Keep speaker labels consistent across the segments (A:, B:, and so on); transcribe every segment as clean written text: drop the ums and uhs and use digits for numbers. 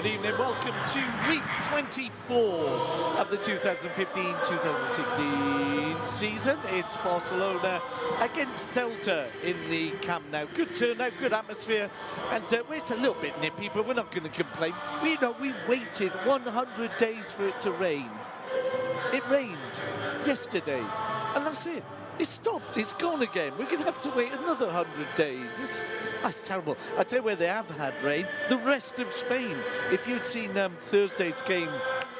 A: Good evening. Welcome to week 24 of the 2015-2016 season. It's Barcelona against Celtic in the Camp Nou. Good turnout, good atmosphere, and it's a little bit nippy, but we're not going to complain. We waited 100 days for it to rain. It rained yesterday, and that's it. It stopped. It's gone again. We're going to have to wait another 100 days. That's terrible. I tell you where they have had rain. The rest of Spain. If you'd seen Thursday's game,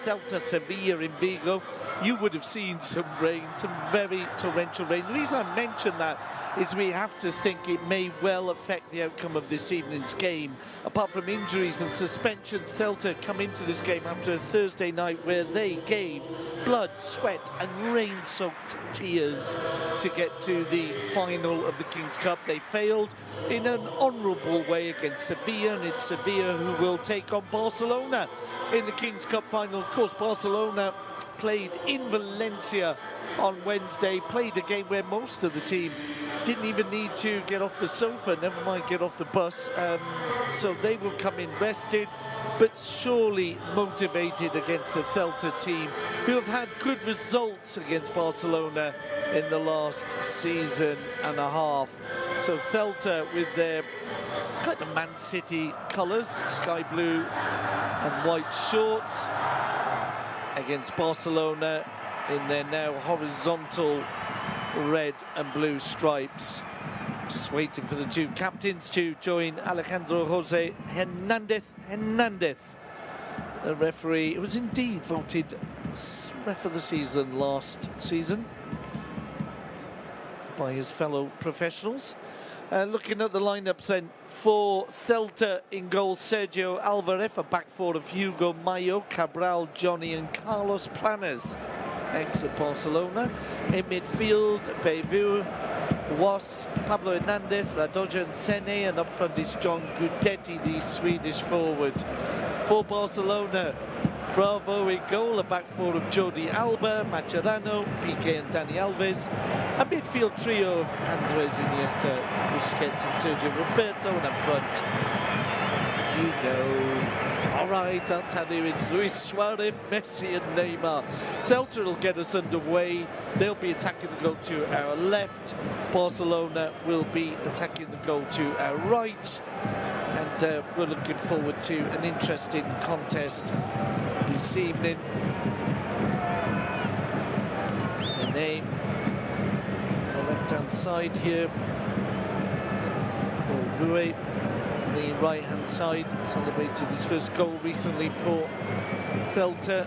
A: Celta Sevilla in Vigo, you would have seen some rain, some very torrential rain. The reason I mention that is we have to think it may well affect the outcome of this evening's game. Apart from injuries and suspensions, Celta come into this game after a Thursday night where they gave blood, sweat and rain-soaked tears to get to the final of the King's Cup. They failed in an honourable way against Sevilla, and it's Sevilla who will take on Barcelona in the King's Cup final. Of course, Barcelona played in Valencia on Wednesday, played a game where most of the team didn't even need to get off the sofa, never mind get off the bus. So they will come in rested, but surely motivated against the Celta team, who have had good results against Barcelona in the last season and a half. So Celta with their kind of Man City colours, sky blue and white shorts, against Barcelona in their now horizontal red and blue stripes. Just waiting for the two captains to join Alejandro Jose Hernandez. The referee, it was indeed voted ref of the season last season by his fellow professionals. Looking at the lineups then, for Celta in goal, Sergio Alvarez, a back four of Hugo Mayo, Cabral, Johnny and Carlos Planes, ex-Barcelona. In midfield, Beivu, Was, Pablo Hernandez, Radoja and Sene, and up front is John Guidetti, the Swedish forward. For Barcelona, Bravo in goal, a back four of Jordi Alba, Mascherano, Piqué and Dani Alves. A midfield trio of Andres Iniesta, Busquets and Sergio Roberto, and up front, you know. All right, I'll tell you, it's Luis Suarez, Messi and Neymar. Celta will get us underway. They'll be attacking the goal to our left. Barcelona will be attacking the goal to our right. And we're looking forward to an interesting contest this evening. Sene on the left-hand side here. Bovue on the right-hand side, celebrated his first goal recently for Celta.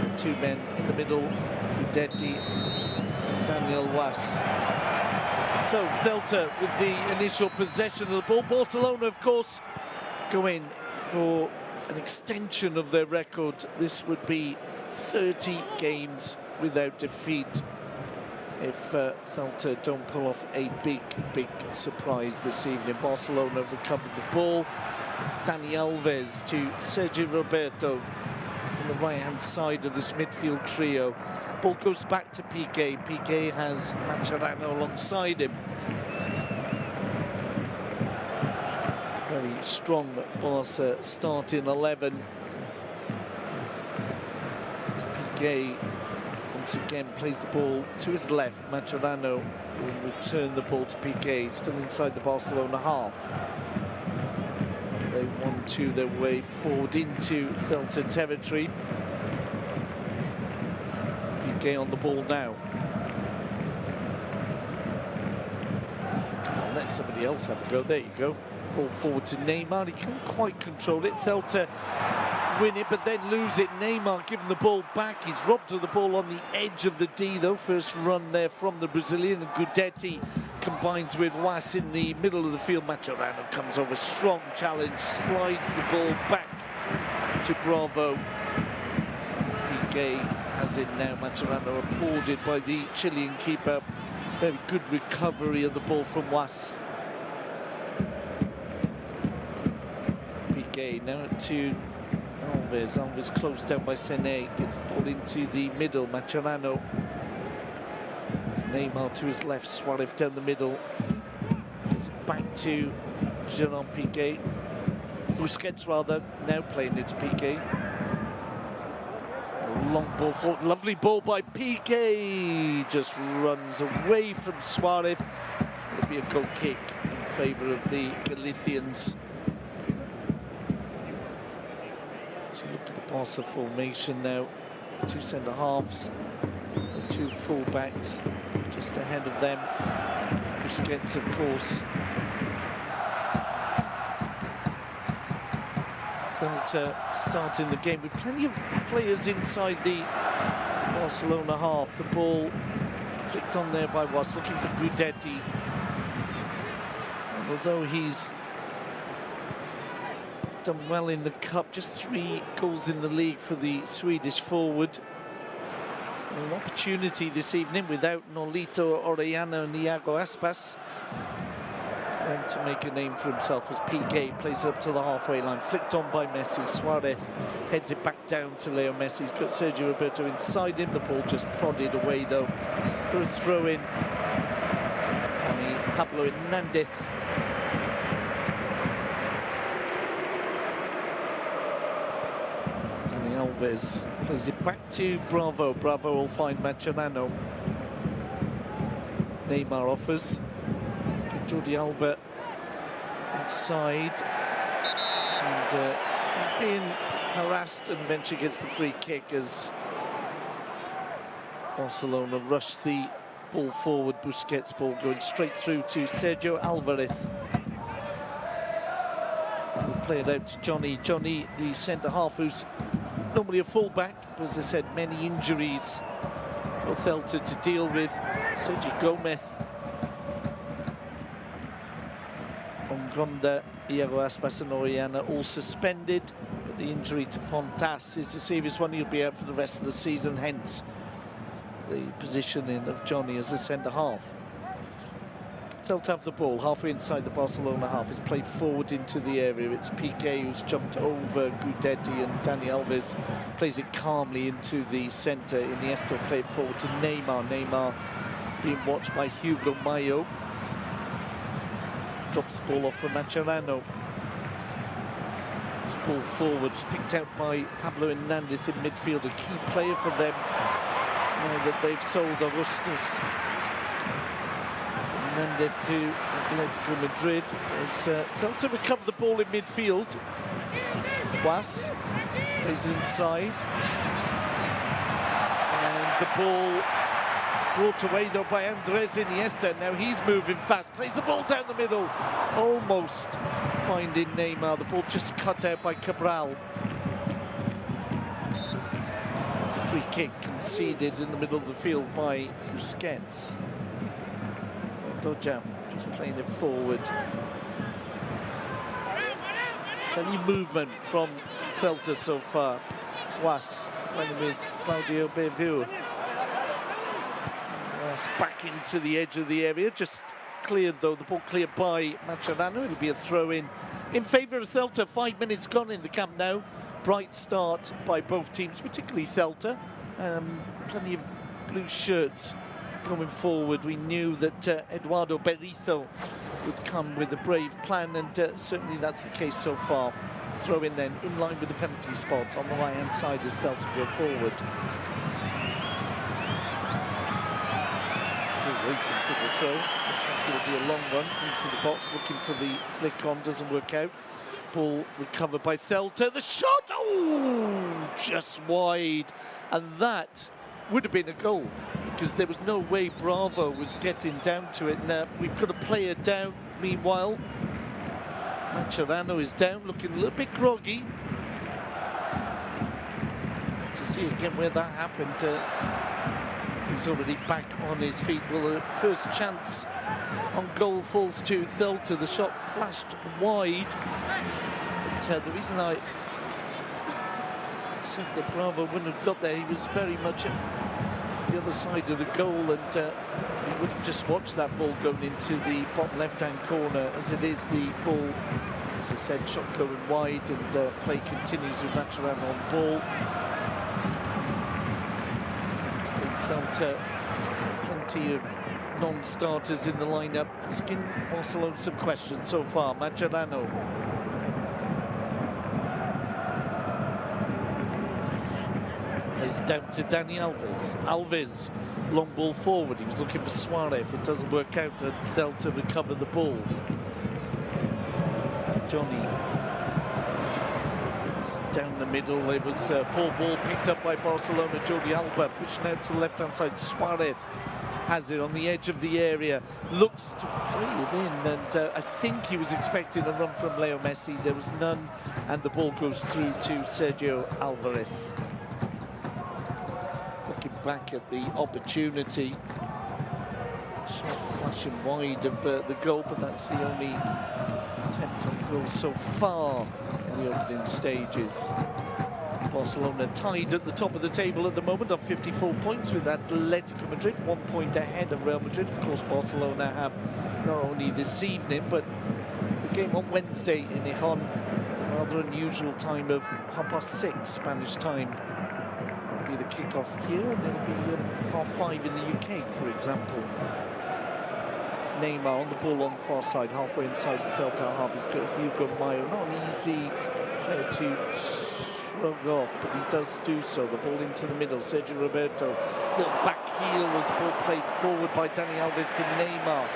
A: The two men in the middle, Guidetti, Daniel Was. So Celta with the initial possession of the ball. Barcelona, of course, going for an extension of their record. This would be 30 games without defeat if Celta don't pull off a big surprise this evening. Barcelona recovered the ball. It's Dani Alves to Sergio Roberto on the right-hand side of this midfield trio. Ball goes back to Piqué. Piqué has Mascherano alongside him. Very strong Barca starting 11. As Piqué once again plays the ball to his left. Mascherano will return the ball to Piqué, still inside the Barcelona half. They 1-2 their way forward into Celta territory. Piqué on the ball now. Come on, let somebody else have a go. There you go. Ball forward to Neymar. He can't quite control it. Celta win it, but then lose it. Neymar giving the ball back. He's robbed of the ball on the edge of the D, though. First run there from the Brazilian. Guidetti combines with Was in the middle of the field. Mascherano comes over. Strong challenge. Slides the ball back to Bravo. Piqué has it now. Mascherano applauded by the Chilean keeper. Very good recovery of the ball from Was. Piqué now to Alves. Alves closed down by Sene. Gets the ball into the middle. Mascherano. It's Neymar to his left. Suarez down the middle. It's back to Gerard Piqué. Busquets rather, now playing it to Piqué. Long ball forward, lovely ball by Piqué, just runs away from Suarez. It'll be a goal kick in favour of the Galicians. So look at the Barca formation now, the two centre-halves, the two full-backs just ahead of them. Busquets, of course. Celta starting the game with plenty of players inside the Barcelona half. The ball flicked on there by Was, looking for Gudetti. And although he's done well in the cup, just 3 goals in the league for the Swedish forward. An opportunity this evening without Nolito, Orellana and Iago Aspas. For him to make a name for himself as Piqué plays it up to the halfway line, flicked on by Messi. Suarez heads it back down to Leo Messi. He's got Sergio Roberto inside him. The ball just prodded away though for a throw-in by Pablo Hernandez. Dani Alves plays it back to Bravo. Bravo will find Mascherano. Neymar offers. Jordi Alba inside, and he's being harassed and eventually gets the free kick as Barcelona rush the ball forward. Busquets ball going straight through to Sergio Alvarez. We'll play it out to Johnny. Johnny, the centre-half, who's normally a full-back, but as I said, many injuries for Celta to deal with. Sergio Gomez, Ongonda, Iago Aspas and Orellana all suspended, but the injury to Fontas is the serious one. He'll be out for the rest of the season, hence the positioning of Johnny as a centre-half. Celta have the ball halfway inside the Barcelona half. It's played forward into the area. It's Piqué who's jumped over Gudetti, and Dani Alves plays it calmly into the centre. Iniesta will play it forward to Neymar. Neymar being watched by Hugo Mayo. Drops the ball off for Mascherano. This ball forward, picked out by Pablo Hernandez in midfield, a key player for them now that they've sold Augustus. Hernandez to Atletico Madrid as Celta recover the ball in midfield. Was plays inside, and the ball brought away though by Andres Iniesta. Now he's moving fast, plays the ball down the middle, almost finding Neymar. The ball just cut out by Cabral. It's a free kick conceded in the middle of the field by Busquets. Doja just playing it forward. Plenty of movement from Celta so far. Was playing with Claudio Beveu. Back into the edge of the area, just cleared though, the ball cleared by Mascherano. It'll be a throw-in in favour of Celta. 5 minutes gone in the Camp Nou. Bright start by both teams, particularly Celta. Plenty of blue shirts going forward. We knew that Eduardo Berizzo would come with a brave plan, and certainly that's the case so far. Throw in then, in line with the penalty spot on the right-hand side as Celta go forward. Still waiting for the throw. Looks like it'll be a long run into the box, looking for the flick on, doesn't work out. Ball recovered by Celta. The shot, oh, just wide. And that would have been a goal, because there was no way Bravo was getting down to it. Now we've got a player down. Meanwhile, Mascherano is down, looking a little bit groggy. Have to see again where that happened. He's already back on his feet. Well, the first chance on goal falls to Celta. The shot flashed wide. But the reason I said that Bravo wouldn't have got there, he was very much at the other side of the goal, and he would have just watched that ball going into the bottom left-hand corner. As it is, the ball, as I said, shot going wide, and play continues with Mascherano on the ball. Celta, plenty of non-starters in the lineup, asking Barcelona some questions so far. Mascherano. Plays down to Dani Alves. Alves, long ball forward. He was looking for Suarez. It doesn't work out, and Celta recover the ball. Johnny. Down the middle, it was a poor ball picked up by Barcelona. Jordi Alba pushing out to the left-hand side. Suarez has it on the edge of the area, looks to play it in, and I think he was expecting a run from Leo Messi. There was none, and the ball goes through to Sergio Alvarez. Looking back at the opportunity, shot flashing wide of the goal, but that's the only attempt on goal so far in the opening stages. Barcelona tied at the top of the table at the moment on 54 points with Atletico Madrid, 1 point ahead of Real Madrid. Of course, Barcelona have not only this evening, but the game on Wednesday in Ijon, the rather unusual time of 6:30 Spanish time. It'll be the kickoff here, and it'll be 5:30 in the UK, for example. Neymar on the ball on the far side, halfway inside the Celta half. He's got Hugo Mayo, not an easy player to shrug off, but he does do so. The ball into the middle. Sergio Roberto, little back heel as the ball played forward by Dani Alves to Neymar.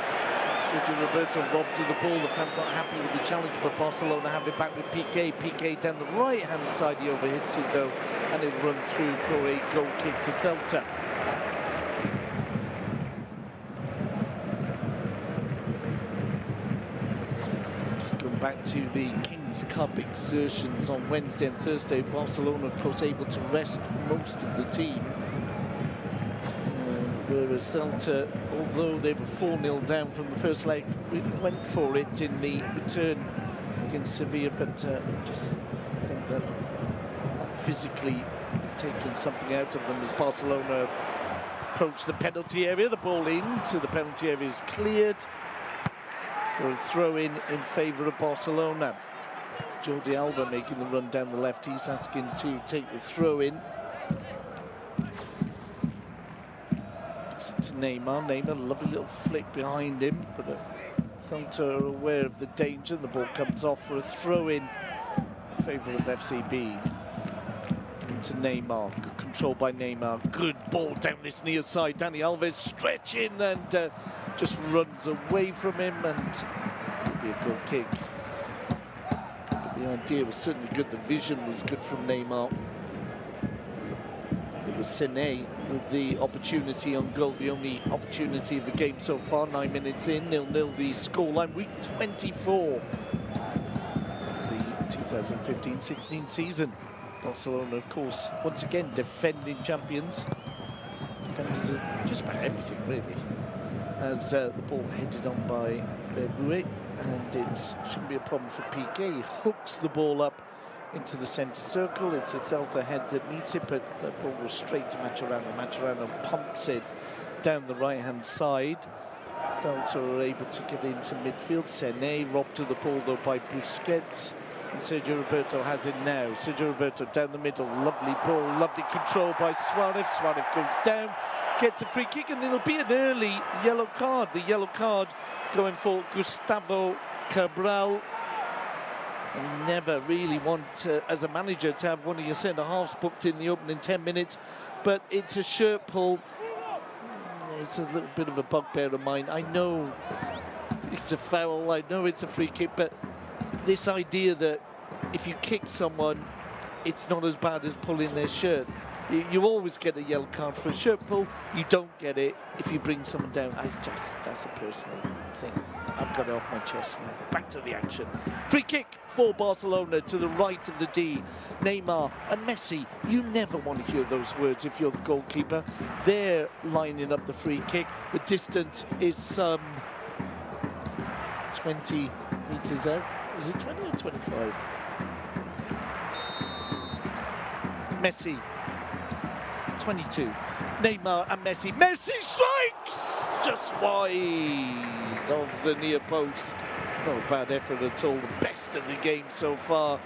A: Sergio Roberto robbed of the ball. The fans not happy with the challenge, but Barcelona have it back with Piqué. Piqué down the right-hand side. He overhits it though, and it'll run through for a goal kick to Celta. Back to the Kings Cup exertions on Wednesday and Thursday. Barcelona, of course, able to rest most of the team. Whereas Celta, although they were 4-0 down from the first leg, really went for it in the return against Sevilla, but just think that physically taken something out of them as Barcelona approached the penalty area. The ball into the penalty area is cleared for a throw-in favour of Barcelona. Jordi Alba making the run down the left. He's asking to take the throw-in. Gives it to Neymar. Neymar, lovely little flick behind him, but Celta are aware of the danger. The ball comes off for a throw-in favour of FCB. To Neymar, good control by Neymar, good ball down this near side. Dani Alves stretching and just runs away from him, and it'll be a goal kick. But the idea was certainly good, the vision was good from Neymar. It was Sene with the opportunity on goal, the only opportunity of the game so far. 9 minutes in, 0-0 the scoreline. Week 24, the 2015-16 season. Barcelona, of course, once again defending champions. Defenders of just about everything, really. As the ball headed on by Bervue, and it shouldn't be a problem for Piqué. He hooks the ball up into the centre circle. It's a Celta head that meets it, but the ball goes straight to Mascherano. Mascherano pumps it down the right-hand side. Celta are able to get into midfield. Sene robbed to the ball, though, by Busquets. And Sergio Roberto has it now. Sergio Roberto down the middle, lovely ball, lovely control by Suarez. Suarez goes down, gets a free kick, and it'll be an early yellow card. The yellow card going for Gustavo Cabral. You never really want, as a manager, to have one of your centre-halves booked in the opening 10 minutes, but it's a shirt pull. It's a little bit of a bugbear of mine. I know it's a foul, I know it's a free kick, but this idea that if you kick someone, it's not as bad as pulling their shirt. You always get a yellow card for a shirt pull. You don't get it if you bring someone down. That's a personal thing. I've got it off my chest now. Back to the action. Free kick for Barcelona to the right of the D. Neymar and Messi. You never want to hear those words if you're the goalkeeper. They're lining up the free kick. The distance is some 20 metres out. Is it 20 or 25? Messi. 22. Neymar and Messi. Messi strikes! Just wide of the near post. Not a bad effort at all. The best of the game so far.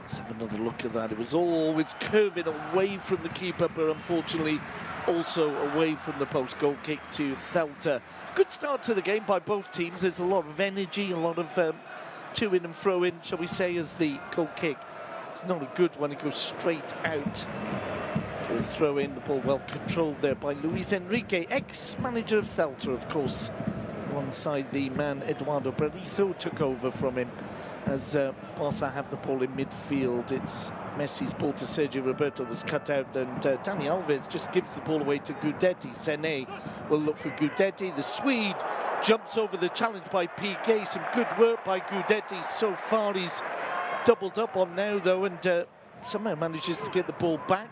A: Let's have another look at that. It was always curving away from the keeper, but unfortunately also away from the post. Goal kick to Celta. Good start to the game by both teams. There's a lot of energy, a lot of two in and throw in, shall we say, as the goal kick. It's not a good one, it goes straight out for a throw in. The ball well controlled there by Luis Enrique, ex-manager of Celtic, of course, alongside the man Eduardo Brito took over from him as Barca have the ball in midfield. It's Messi's ball to Sergio Roberto that's cut out, and Dani Alves just gives the ball away to Gudetti. Sene will look for Gudetti. The Swede jumps over the challenge by Piqué. Some good work by Gudetti so far. He's doubled up on now, though, and somehow manages to get the ball back.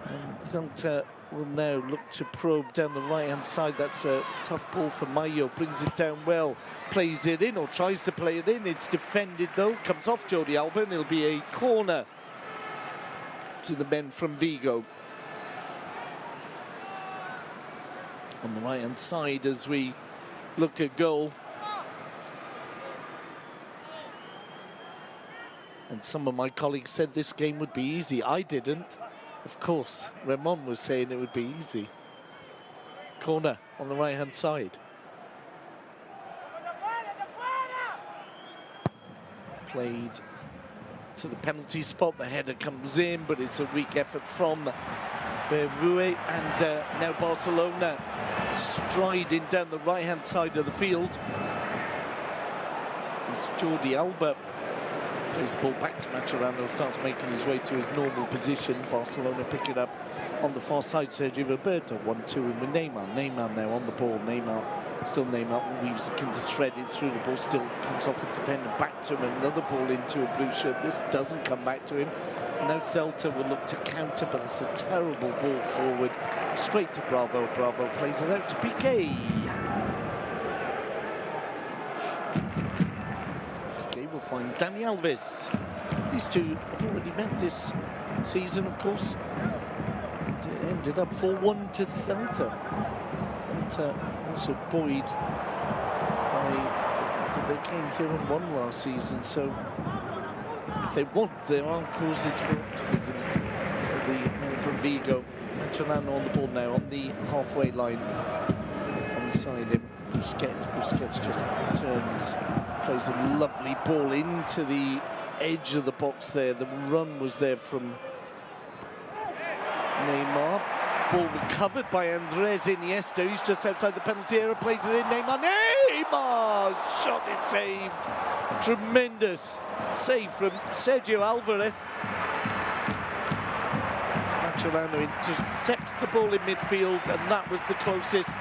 A: And Celtic will now look to probe down the right-hand side. That's a tough ball for Mayo. Brings it down well, plays it in, or tries to play it in. It's defended, though. Comes off Jordi Alba, and it'll be a corner to the men from Vigo. On the right-hand side as we look at goal. And some of my colleagues said this game would be easy. I didn't. Of course, Ramon was saying it would be easy. Corner on the right-hand side. Played to the penalty spot. The header comes in, but it's a weak effort from Bervue. And now Barcelona striding down the right-hand side of the field. It's Jordi Alba. Plays the ball back to Mascherano, starts making his way to his normal position. Barcelona pick it up on the far side. Sergio Roberto, 1-2 in with Neymar. Neymar now on the ball. Neymar weaves, looking to thread it through. The ball still comes off a defender, back to him. Another ball into a blue shirt. This doesn't come back to him. Now Celtic will look to counter, but it's a terrible ball forward. Straight to Bravo. Bravo plays it out to Piqué. Will find Dani Alves. These two have already met this season, of course, and it ended up 4-1 to Celtic. Celtic also buoyed by the fact that they came here and won last season, so if they won, there are causes for optimism for the men from Vigo. Mascherano on the ball now, on the halfway line, onside him. Busquets just turns, plays a lovely ball into the edge of the box there. The run was there from Neymar. Ball recovered by Andres Iniesta, who's just outside the penalty area, plays it in. Neymar! Shot it saved. Tremendous save from Sergio Alvarez. Mascherano intercepts the ball in midfield, and that was the closest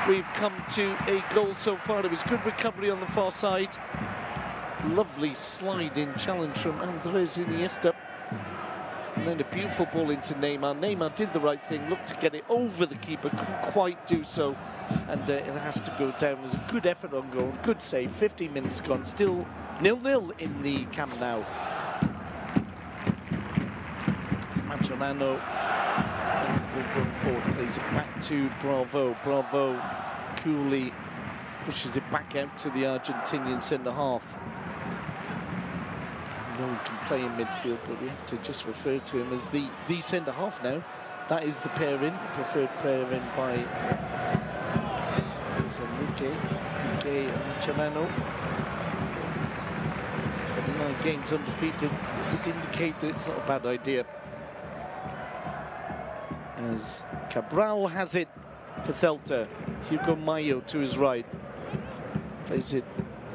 A: we've come to a goal so far. There was good recovery on the far side. Lovely slide-in challenge from Andres Iniesta. And then a beautiful ball into Neymar. Neymar did the right thing, looked to get it over the keeper, couldn't quite do so. And it has to go down. There's a good effort on goal, good save. 15 minutes gone, still 0-0 in the Camp Nou. It's Mascherano. Defends the ball going forward, plays it back to Bravo. Bravo coolly pushes it back out to the Argentinian centre-half. I know he can play in midfield, but we have to just refer to him as the centre-half now. That is the pairing, preferred pairing by Enrique, Piqué and Mascherano. 29 games undefeated, it would indicate that it's not a bad idea. As Cabral has it for Celta. Hugo Mayo to his right. Plays it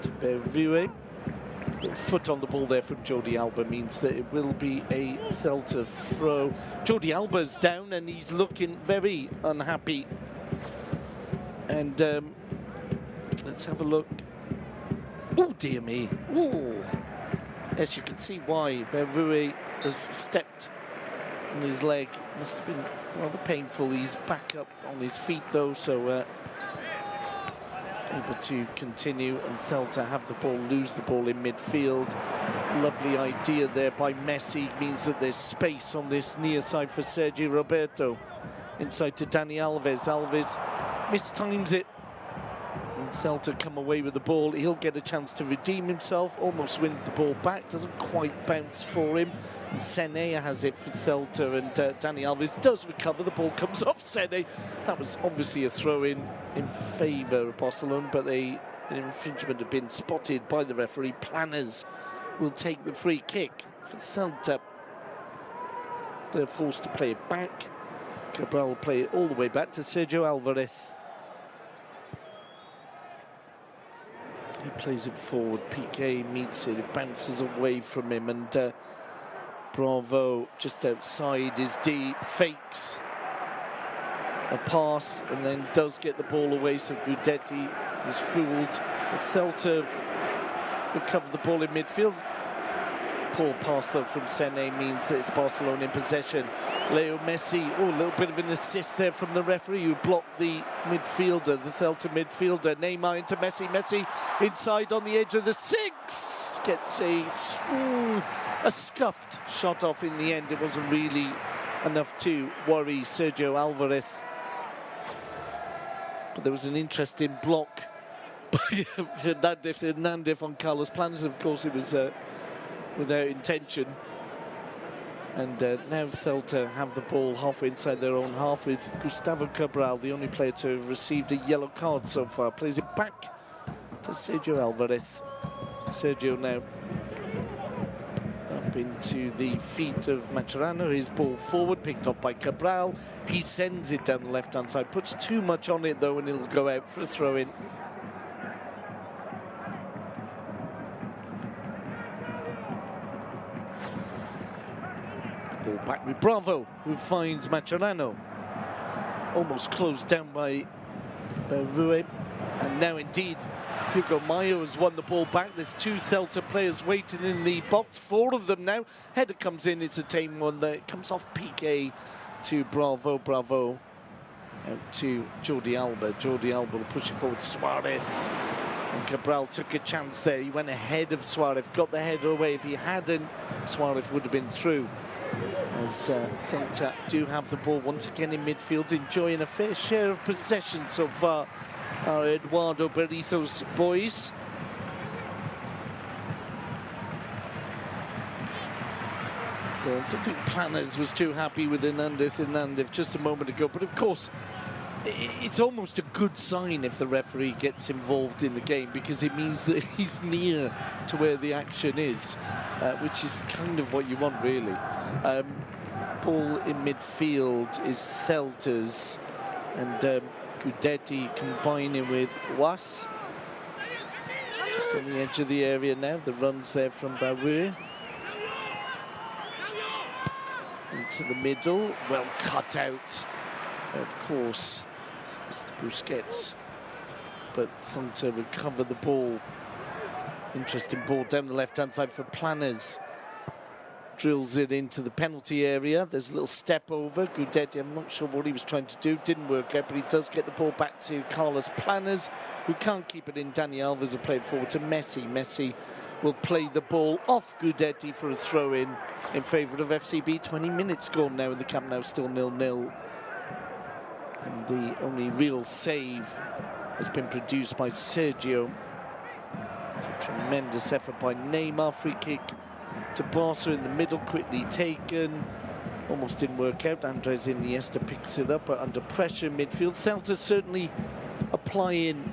A: to Bervue. Little foot on the ball there from Jordi Alba means that it will be a Celta throw. Jordi Alba's down and he's looking very unhappy. And let's have a look. Oh, dear me. Oh. Yes, you can see why Bervue has stepped on his leg. Must have been rather painful. He's back up on his feet though, so able to continue, and Celta have the ball, lose the ball in midfield. Lovely idea there by Messi, means that there's space on this near side for Sergio Roberto. Inside to Dani Alves. Alves mistimes it, and Celta come away with the ball. He'll get a chance to redeem himself, almost wins the ball back, doesn't quite bounce for him. And Sene has it for Celta, and Dani Alves does recover. The ball comes off Sene. That was obviously a throw-in favour of Barcelona, but a An infringement had been spotted by the referee. Planners will take the free kick for Celtic. They're forced to play it back. Cabral will play it all the way back to Sergio Alvarez. He plays it forward. Piqué meets it. It bounces away from him, and Bravo just outside is D, fakes a pass and then does get the ball away. So Gudetti was fooled. But Celtic recovered the ball in midfield. Poor pass though from Sene means that it's Barcelona in possession. Leo Messi, oh, a little bit of an assist there from the referee who blocked the midfielder, the Celtic midfielder. Neymar into Messi. Messi inside on the edge of the 6. Gets a scuffed shot off in the end. It wasn't really enough to worry Sergio Alvarez. But there was an interesting block by Hernandez on Carlos Planners. Of course, it was without intention. And now Celta have the ball halfway inside their own half with Gustavo Cabral, the only player to have received a yellow card so far. Plays it back to Sergio Alvarez. Sergio now up into the feet of Mascherano. His ball forward, picked off by Cabral. He sends it down the left-hand side, puts too much on it though, and it'll go out for a throw-in. Ball back with Bravo, who finds Mascherano. Almost closed down by Barrue. And now indeed, Hugo Mayo has won the ball back. There's 2 Celta players waiting in the box, 4 of them now. Header comes in, it's a tame one there. It comes off Piqué to Bravo. Bravo out to Jordi Alba. Jordi Alba will push it forward. Suarez. And Cabral took a chance there. He went ahead of Suarez, got the header away. If he hadn't, Suarez would have been through. As Celta do have the ball once again in midfield, enjoying a fair share of possession so far. Our Eduardo Berizzo's boys. I don't think Planners was too happy with Hernandez just a moment ago, but of course it's almost a good sign if the referee gets involved in the game, because it means that he's near to where the action is, which is kind of what you want, really. Ball in midfield is Celta's, and Gudetti combining with Was. Just on the edge of the area now. The runs there from Barrue. Into the middle. Well cut out, of course, Mr. Busquets. But Celta recover the ball. Interesting ball down the left-hand side for Planners. Drills it into the penalty area. There's a little step over. Gudetti, I'm not sure what he was trying to do. Didn't work out, but he does get the ball back to Carlos Planners, who can't keep it in. Dani Alves will play it forward to Messi. Messi will play the ball off Gudetti for a throw-in favour of FCB. 20 minutes gone now in the Camp Nou, still 0-0. And the only real save has been produced by Sergio. A tremendous effort by Neymar. Free kick to Barca in the middle, quickly taken. Almost didn't work out. Andres Iniesta picks it up, but under pressure midfield. Celta certainly applying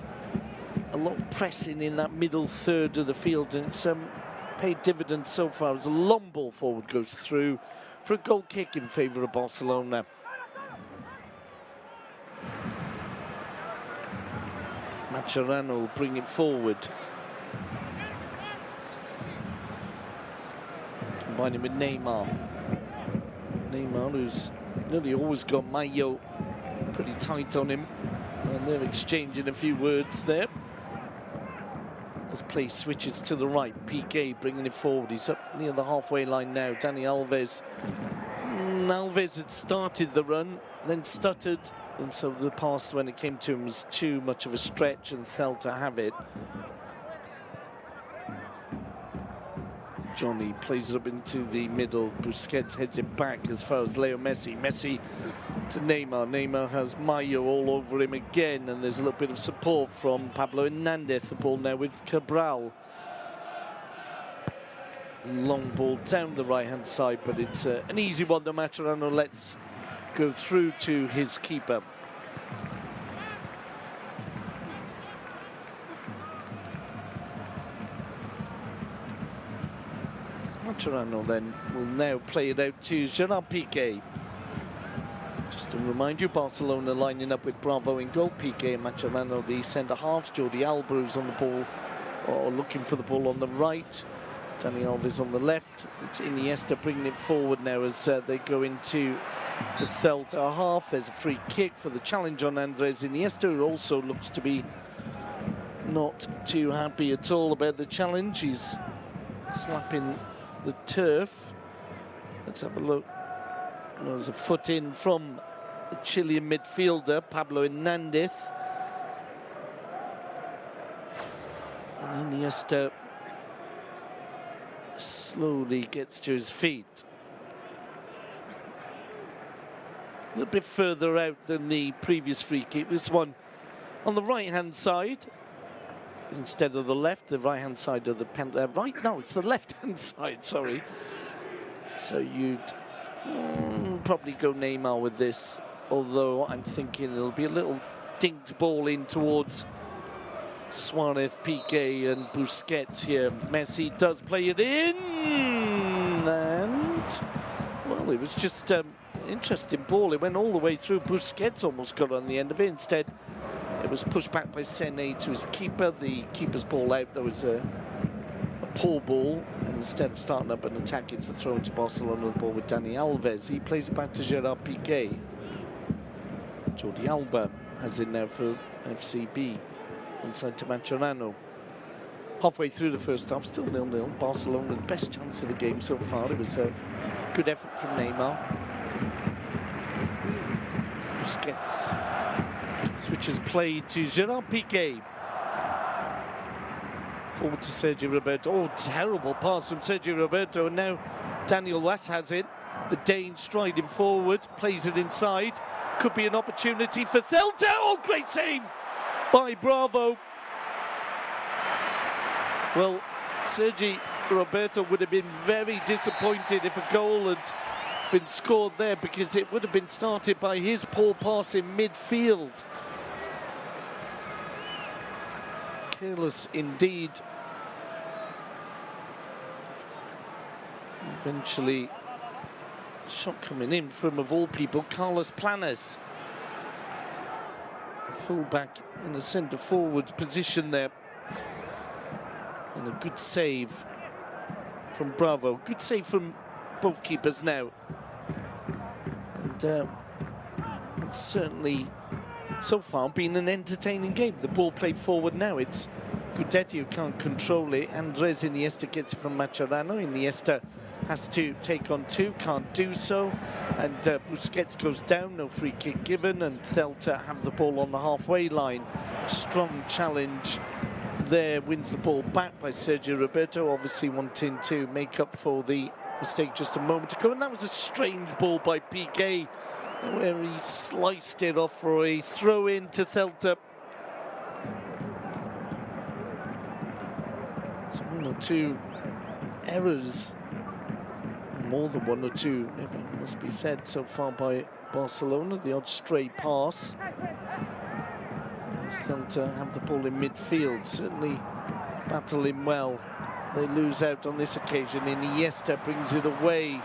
A: a lot of pressing in that middle third of the field, and it's paid dividends so far as a long ball forward goes through for a goal kick in favour of Barcelona. Mascherano will bring it forward. Combining with Neymar. Neymar, who's nearly always got Mayo pretty tight on him. And they're exchanging a few words there. As play switches to the right. Piqué bringing it forward. He's up near the halfway line now. Dani Alves. Alves had started the run, then stuttered. And so the pass, when it came to him, was too much of a stretch, and Celta have it. Johnny plays it up into the middle. Busquets heads it back as far as Leo Messi. Messi to Neymar. Neymar has Mayo all over him again, and there's a little bit of support from Pablo Hernandez. The ball now with Cabral. Long ball down the right-hand side, but it's an easy one. The Mascherano lets go through to his keeper. Mascherano then will now play it out to Gerard Piqué. Just to remind you, Barcelona lining up with Bravo in goal, Piqué and Mascherano the centre-halves, Jordi Alba who's on the ball, or looking for the ball on the right, Dani Alves on the left. It's Iniesta bringing it forward now as they go into the Celta half. There's a free kick for the challenge on Andres Iniesta, who also looks to be not too happy at all about the challenge. He's slapping the turf. Let's have a look. There's a foot in from the Chilean midfielder, Pablo Hernandez. And Iniesta slowly gets to his feet. A little bit further out than the previous free kick. This one on the right-hand side instead of the left. The right-hand side of the penalty. Right? No, it's the left-hand side, sorry. So you'd probably go Neymar with this, although I'm thinking it'll be a little dinked ball in towards Suarez, Piqué and Busquets here. Messi does play it in, and well, it was just interesting ball. It went all the way through. Busquets almost got on the end of it. Instead, it was pushed back by Sene to his keeper. The keeper's ball out. There was a poor ball, and instead of starting up an attack, it's a throw into Barcelona. The ball with Dani Alves. He plays it back to Gerard Piqué. Jordi Alba has it now for FCB. Inside to Mascherano. Halfway through the first half, still 0-0. Barcelona with the best chance of the game so far. It was a good effort from Neymar. Busquets switches play to Gerard Piqué. Forward to Sergio Roberto. Oh, terrible pass from Sergio Roberto. And now Daniel Wass has it. The Dane striding forward, plays it inside. Could be an opportunity for Celta. Oh, great save by Bravo. Well, Sergio Roberto would have been very disappointed if a goal had been scored there, because it would have been started by his poor pass in midfield. Careless indeed. Eventually, shot coming in from, of all people, Carlos Planas. Fullback in the centre forward position there. And a good save from Bravo. Good save from both keepers now. And it's certainly, so far, been an entertaining game. The ball played forward now. It's Gudetti who can't control it. Andres Iniesta gets it from Mascherano. Iniesta has to take on two, can't do so. And Busquets goes down, no free kick given. And Celta have the ball on the halfway line. Strong challenge there, wins the ball back by Sergio Roberto, obviously wanting to make up for the mistake just a moment ago. And that was a strange ball by Piqué, where he sliced it off for a throw-in to Celta. So one or two errors, more than one or two, maybe it must be said, so far by Barcelona. The odd stray pass. Celta have the ball in midfield, certainly battling well. They lose out on this occasion. Iniesta brings it away,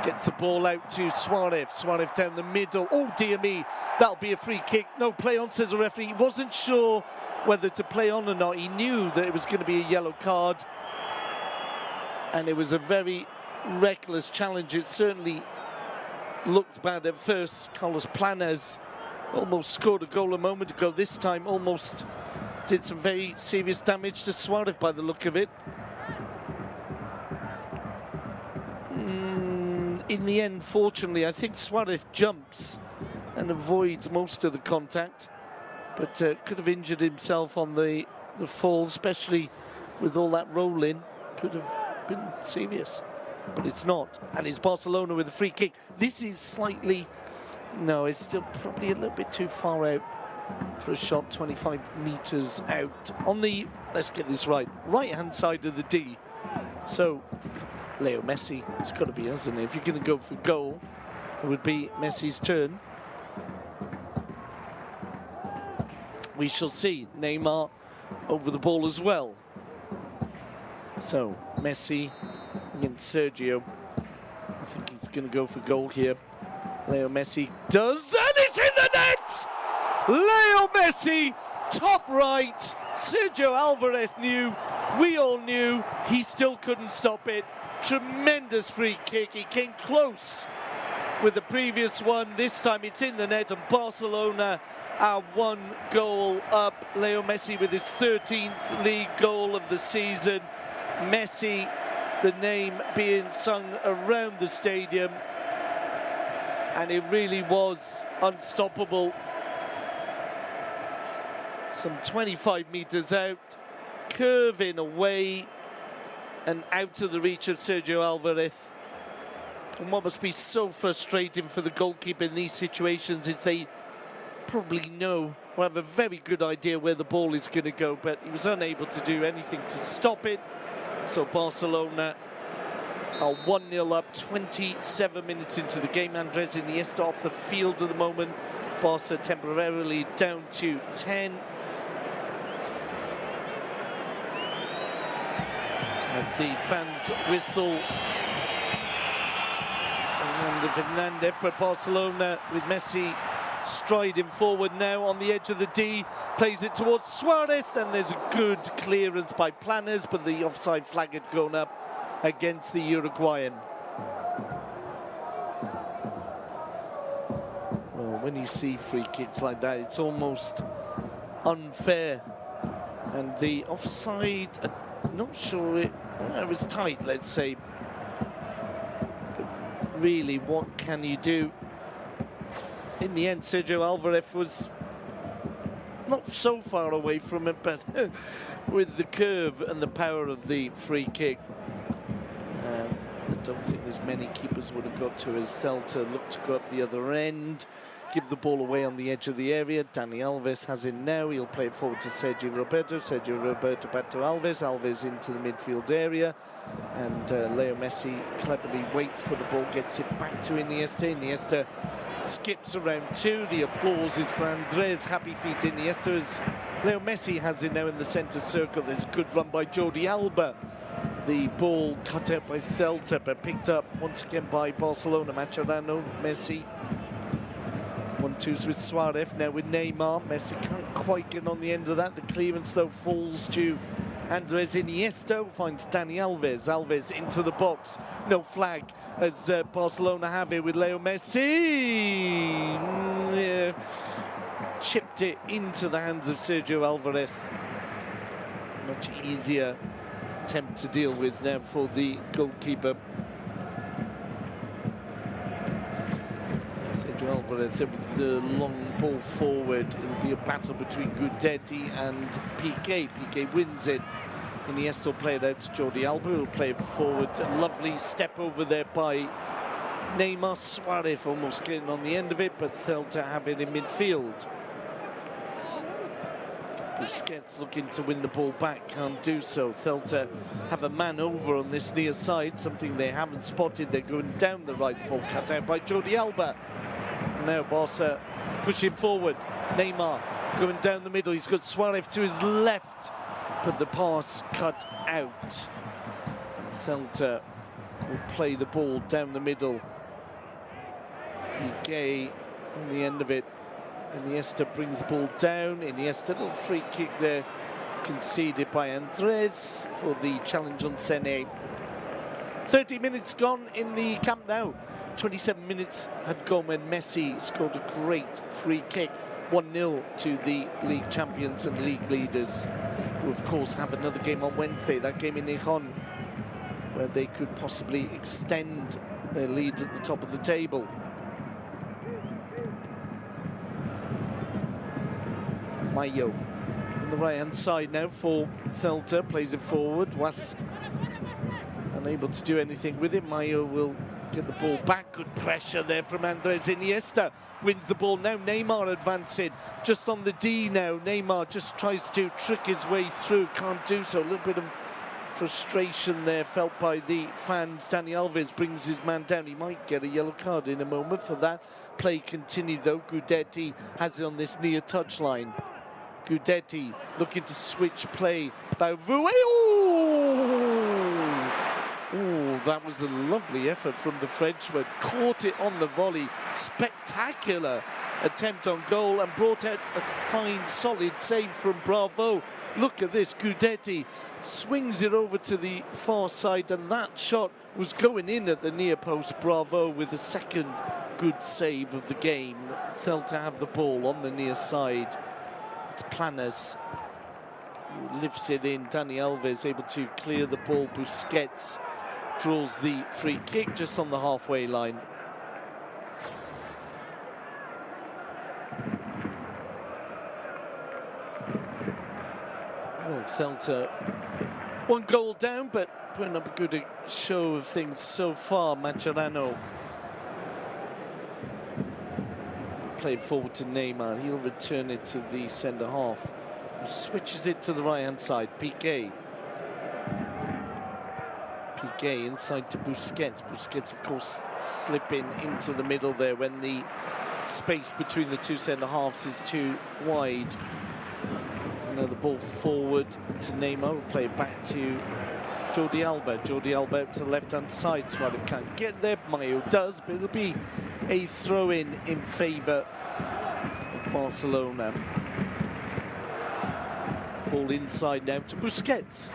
A: gets the ball out to Suarez. Suarez down the middle. Oh dear me, that'll be a free kick. No play on, says the referee. He wasn't sure whether to play on or not. He knew that it was going to be a yellow card, and it was a very reckless challenge. It certainly looked bad at first. Carlos Planas almost scored a goal a moment ago. This time almost did some very serious damage to Suarez by the look of it. In the end, fortunately, I think Suarez jumps and avoids most of the contact, but could have injured himself on the fall, especially with all that rolling. Could have been serious, but it's not. And it's Barcelona with a free kick. This is slightly... No, it's still probably a little bit too far out for a shot, 25 metres out. On the, let's get this right-hand side of the D. So, Leo Messi, it's got to be, hasn't it? If you're going to go for goal, it would be Messi's turn. We shall see. Neymar over the ball as well. So, Messi against Sergio. I think he's going to go for goal here. Leo Messi does, and it's in the net! Leo Messi, top right. Sergio Alvarez knew, we all knew, he still couldn't stop it. Tremendous free kick, he came close with the previous one. This time it's in the net, and Barcelona are 1 goal up. Leo Messi with his 13th league goal of the season. Messi, the name being sung around the stadium, and it really was unstoppable. Some 25 meters out, curving away and out of the reach of Sergio Alvarez. And what must be so frustrating for the goalkeeper in these situations is they probably know or have a very good idea where the ball is going to go, but he was unable to do anything to stop it. So Barcelona are 1-0 up, 27 minutes into the game. Andres Iniesta off the field at the moment. Barca temporarily down to 10. As the fans whistle. Fernandez, but Barcelona with Messi striding forward now on the edge of the D, plays it towards Suarez, and there's a good clearance by Planes, but the offside flag had gone up against the Uruguayan. Well, when you see free kicks like that, it's almost unfair, and the offside, I'm not sure it was tight, let's say. Really, what can you do? In the end, Sergio Alvarez was not so far away from it, but with the curve and the power of the free kick, I don't think there's many keepers would have got to as Celta looked to go up the other end, give the ball away on the edge of the area. Dani Alves has it now. He'll play it forward to Sergio Roberto. Sergio Roberto back to Alves. Alves into the midfield area. And Leo Messi cleverly waits for the ball, gets it back to Iniesta. Iniesta skips around two. The applause is for Andres. Happy feet Iniesta as Leo Messi has it now in the centre circle. There's a good run by Jordi Alba. The ball cut out by Celta, but picked up once again by Barcelona. Mascherano, Messi. 1-2 with Suarez, now with Neymar. Messi can't quite get on the end of that. The clearance, though, falls to Andres Iniesta, finds Dani Alves. Alves into the box. No flag as Barcelona have it with Leo Messi. Yeah. Chipped it into the hands of Sergio Alvarez. Much easier attempt to deal with now for the goalkeeper. Sergio Alvarez with the long ball forward. It'll be a battle between Gudetti and Piqué. Piqué wins it. Iniesta will play it out to Jordi Alba, who'll play it forward. A lovely step over there by Neymar. Suarez almost getting on the end of it, but Celta have it in midfield. Busquets looking to win the ball back, can't do so. Celta have a man over on this near side, something they haven't spotted. They're going down the right, ball cut out by Jordi Alba. And now Barca pushing forward. Neymar going down the middle. He's got Suarez to his left, but the pass cut out. And Celta will play the ball down the middle. Piqué on the end of it. Iniesta brings the ball down. Iniesta, little free kick there, conceded by Andres for the challenge on Sene. 30 minutes gone in the Camp Nou. 27 minutes had gone when Messi scored a great free kick. 1-0 to the league champions and league leaders, who of course have another game on Wednesday, that game in Ijon, where they could possibly extend their lead at the top of the table. Mayo on the right-hand side now for Celta, plays it forward. Was unable to do anything with it. Mayo will get the ball back. Good pressure there from Andres Iniesta. Wins the ball now. Neymar advancing just on the D now. Neymar just tries to trick his way through. Can't do so. A little bit of frustration there felt by the fans. Dani Alves brings his man down. He might get a yellow card in a moment for that. Play continued though. Gudetti has it on this near touchline. Gudetti looking to switch play. Bauvu. Oh, that was a lovely effort from the Frenchman. Caught it on the volley. Spectacular attempt on goal and brought out a fine, solid save from Bravo. Look at this. Gudetti swings it over to the far side, and that shot was going in at the near post. Bravo with the second good save of the game. Celtic have the ball on the near side. It's Planas who lifts it in. Dani Alves able to clear the ball. Busquets draws the free kick just on the halfway line. Well, Celtic one goal down, but putting up a good show of things so far. Mascherano played forward to Neymar. He'll return it to the centre half. He switches it to the right hand side. Piqué inside to Busquets. Busquets, of course, slipping into the middle there when the space between the two centre halves is too wide. Now the ball forward to Neymar. We'll play it back to Jordi Alba. Jordi Alba up to the left-hand side. Suarez can't get there. Mayo does, but it'll be a throw-in favour of Barcelona. Ball inside now to Busquets.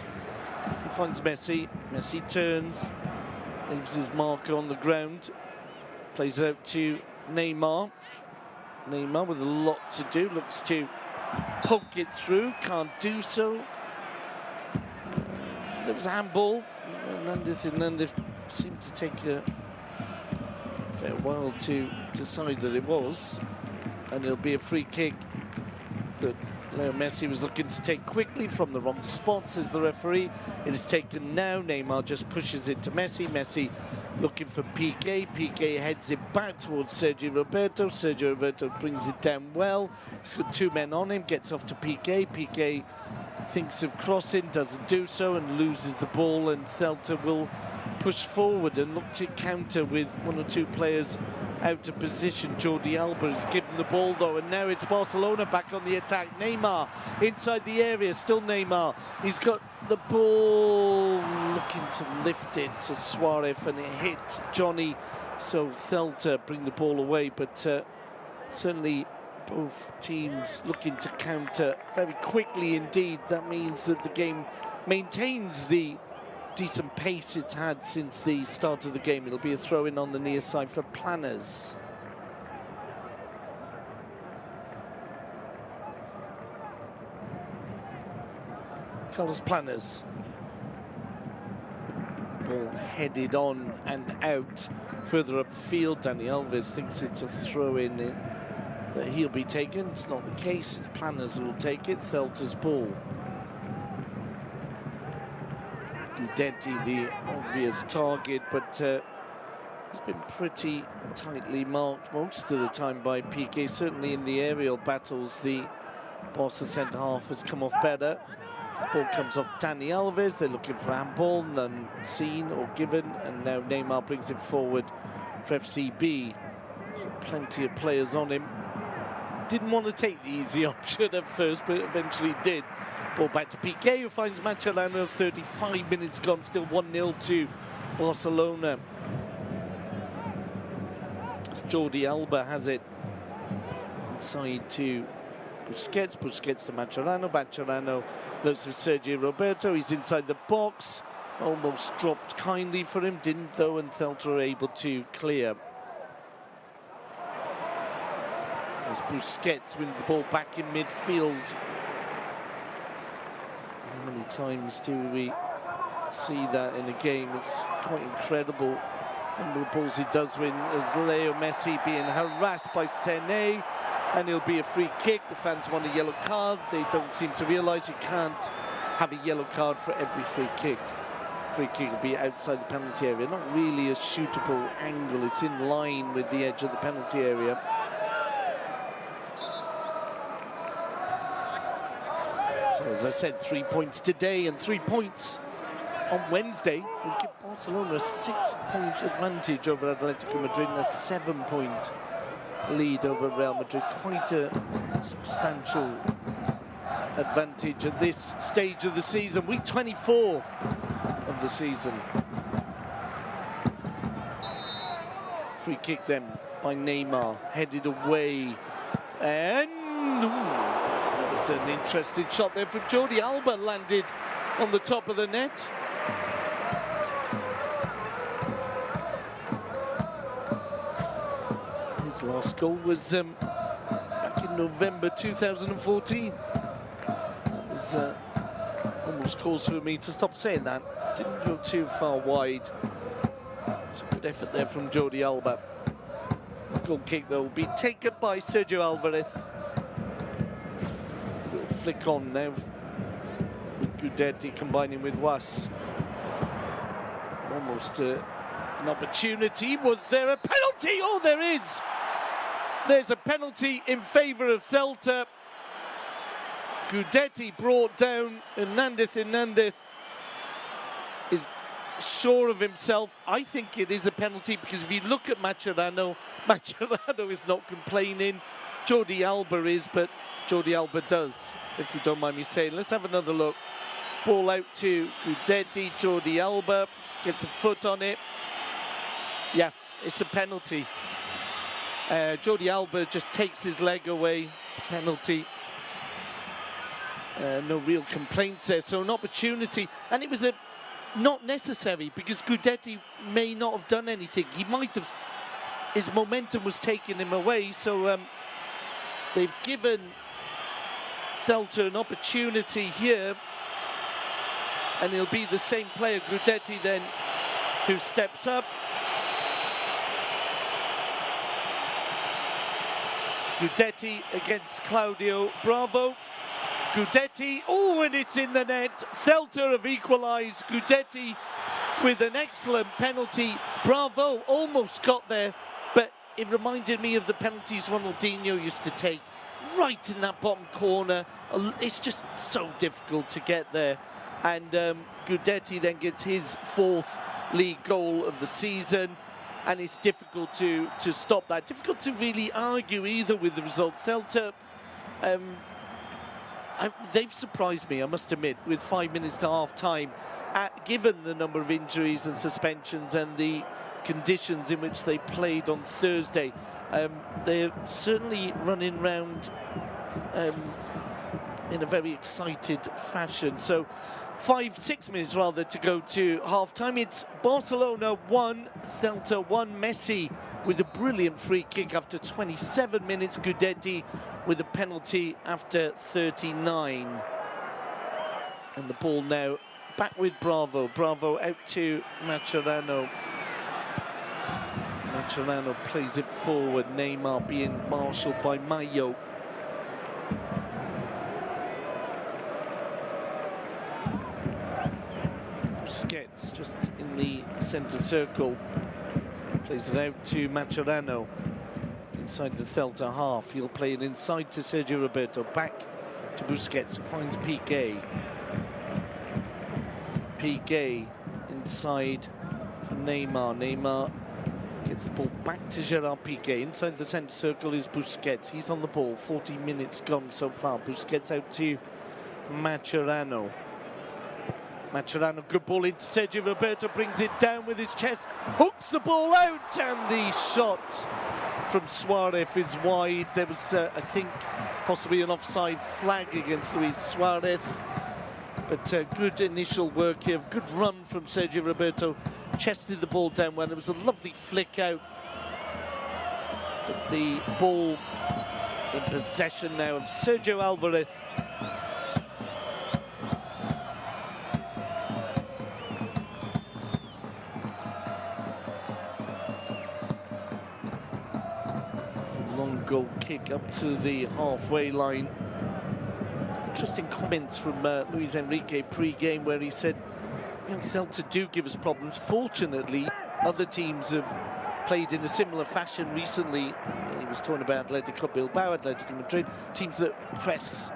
A: He finds Messi. Messi turns, leaves his marker on the ground. Plays it out to Neymar. Neymar with a lot to do. Looks to poke it through, can't do so. There was a handball. Hernandez seemed to take a fair while to decide that it was. And it'll be a free kick that Leo Messi was looking to take quickly from the wrong spot, says the referee. It is taken now. Neymar just pushes it to Messi. Messi looking for Piqué. Piqué heads it back towards Sergio Roberto. Sergio Roberto brings it down well. He's got two men on him, gets off to Piqué. Piqué thinks of crossing, doesn't do so, and loses the ball, and Celtic will push forward and look to counter with one or two players out of position. Jordi Alba has given the ball though, and now it's Barcelona back on the attack. Neymar inside the area, still Neymar. He's got the ball, looking to lift it to Suarez, and it hit Johnny. So Celtic bring the ball away, but certainly both teams looking to counter very quickly indeed. That means that the game maintains the decent pace it's had since the start of the game. It'll be a throw-in on the near side for Planas. Carlos Planas. Ball headed on and out further upfield. Dani Alves thinks it's a throw-in that he'll be taken. It's not the case. It's Planas who will take it. Celta's ball. Gudetti, the obvious target, but he's been pretty tightly marked most of the time by Piqué. Certainly in the aerial battles, the Barca centre half has come off better. The ball comes off Dani Alves. They're looking for handball, none seen or given, and now Neymar brings it forward for FCB. So plenty of players on him. Didn't want to take the easy option at first, but eventually did. Ball back to Piqué, who finds Mascherano. 35 minutes gone, still 1-0 to Barcelona. Jordi Alba has it inside to Busquets. Busquets to Mascherano. Mascherano looks for Sergio Roberto. He's inside the box. Almost dropped kindly for him, didn't though, and Celtic are able to clear. As Busquets wins the ball back in midfield. How many times do we see that in a game? It's quite incredible. And the balls he does win as Leo Messi being harassed by Sene, and it'll be a free kick. The fans want a yellow card. They don't seem to realise you can't have a yellow card for every free kick. Free kick will be outside the penalty area. Not really a shootable angle. It's in line with the edge of the penalty area. So as I said, 3 points today and 3 points on Wednesday will give Barcelona a 6-point advantage over Atletico Madrid and a 7-point lead over Real Madrid. Quite a substantial advantage at this stage of the season. Week 24 of the season. Free kick then by Neymar, headed away, and that was an interesting shot there from Jordi Alba, landed on the top of the net. His last goal was back in November 2014. That was almost cause for me to stop saying that. Didn't go too far wide. It's a good effort there from Jordi Alba. Goal kick though will be taken by Sergio Alvarez. We'll flick on now with Gudetti combining with Was. Almost an opportunity. Was there a penalty? Oh, there is. There's a penalty in favour of Celta. Gudetti brought down Hernandez is sure of himself. I think it is a penalty because if you look at Mascherano is not complaining. Jordi Alba is, but Jordi Alba does, if you don't mind me saying. Let's have another look. Ball out to Gudetti. Jordi Alba gets a foot on it. Yeah, it's a penalty. Jordi Alba just takes his leg away. It's a penalty. No real complaints there, so an opportunity, and it was not necessary because Gudetti may not have done anything. He might have, his momentum was taking him away, so they've given Celta an opportunity here, and it'll be the same player, Gudetti, then, who steps up. Gudetti against Claudio Bravo. Gudetti, oh, and it's in the net. Celta have equalised. Gudetti with an excellent penalty. Bravo almost got there, but it reminded me of the penalties Ronaldinho used to take right in that bottom corner. It's just so difficult to get there. And Gudetti then gets his 4th league goal of the season. And it's difficult to stop that. Difficult to really argue either with the result. Celta, they've surprised me, I must admit, with 5 minutes to half-time, given the number of injuries and suspensions and the conditions in which they played on Thursday. They're certainly running around in a very excited fashion. So 6 minutes rather to go to half-time. It's Barcelona 1, Celta 1. Messi with a brilliant free kick after 27 minutes. Gudetti with a penalty after 39. And the ball now back with Bravo. Bravo out to Mascherano. Mascherano plays it forward. Neymar being marshalled by Mayo. Busquets just in the centre circle. Plays it out to Mascherano. Inside the Celta half. He'll play it inside to Sergio Roberto. Back to Busquets, who finds Piqué. Piqué inside for Neymar. Neymar gets the ball back to Gerard Piqué. Inside the centre circle is Busquets. He's on the ball. 40 minutes gone so far. Busquets out to Mascherano. Mascherano, good ball into Sergio Roberto, brings it down with his chest, hooks the ball out, and the shot from Suarez is wide. There was, I think, possibly an offside flag against Luis Suarez. But good initial work here, good run from Sergio Roberto, chested the ball down well. It was a lovely flick out. But the ball in possession now of Sergio Alvarez. Long goal kick up to the halfway line. Interesting comments from Luis Enrique pre-game where he said, you know, Celta do give us problems. Fortunately, other teams have played in a similar fashion recently. He was talking about Atletico Bilbao, Atletico Madrid, teams that press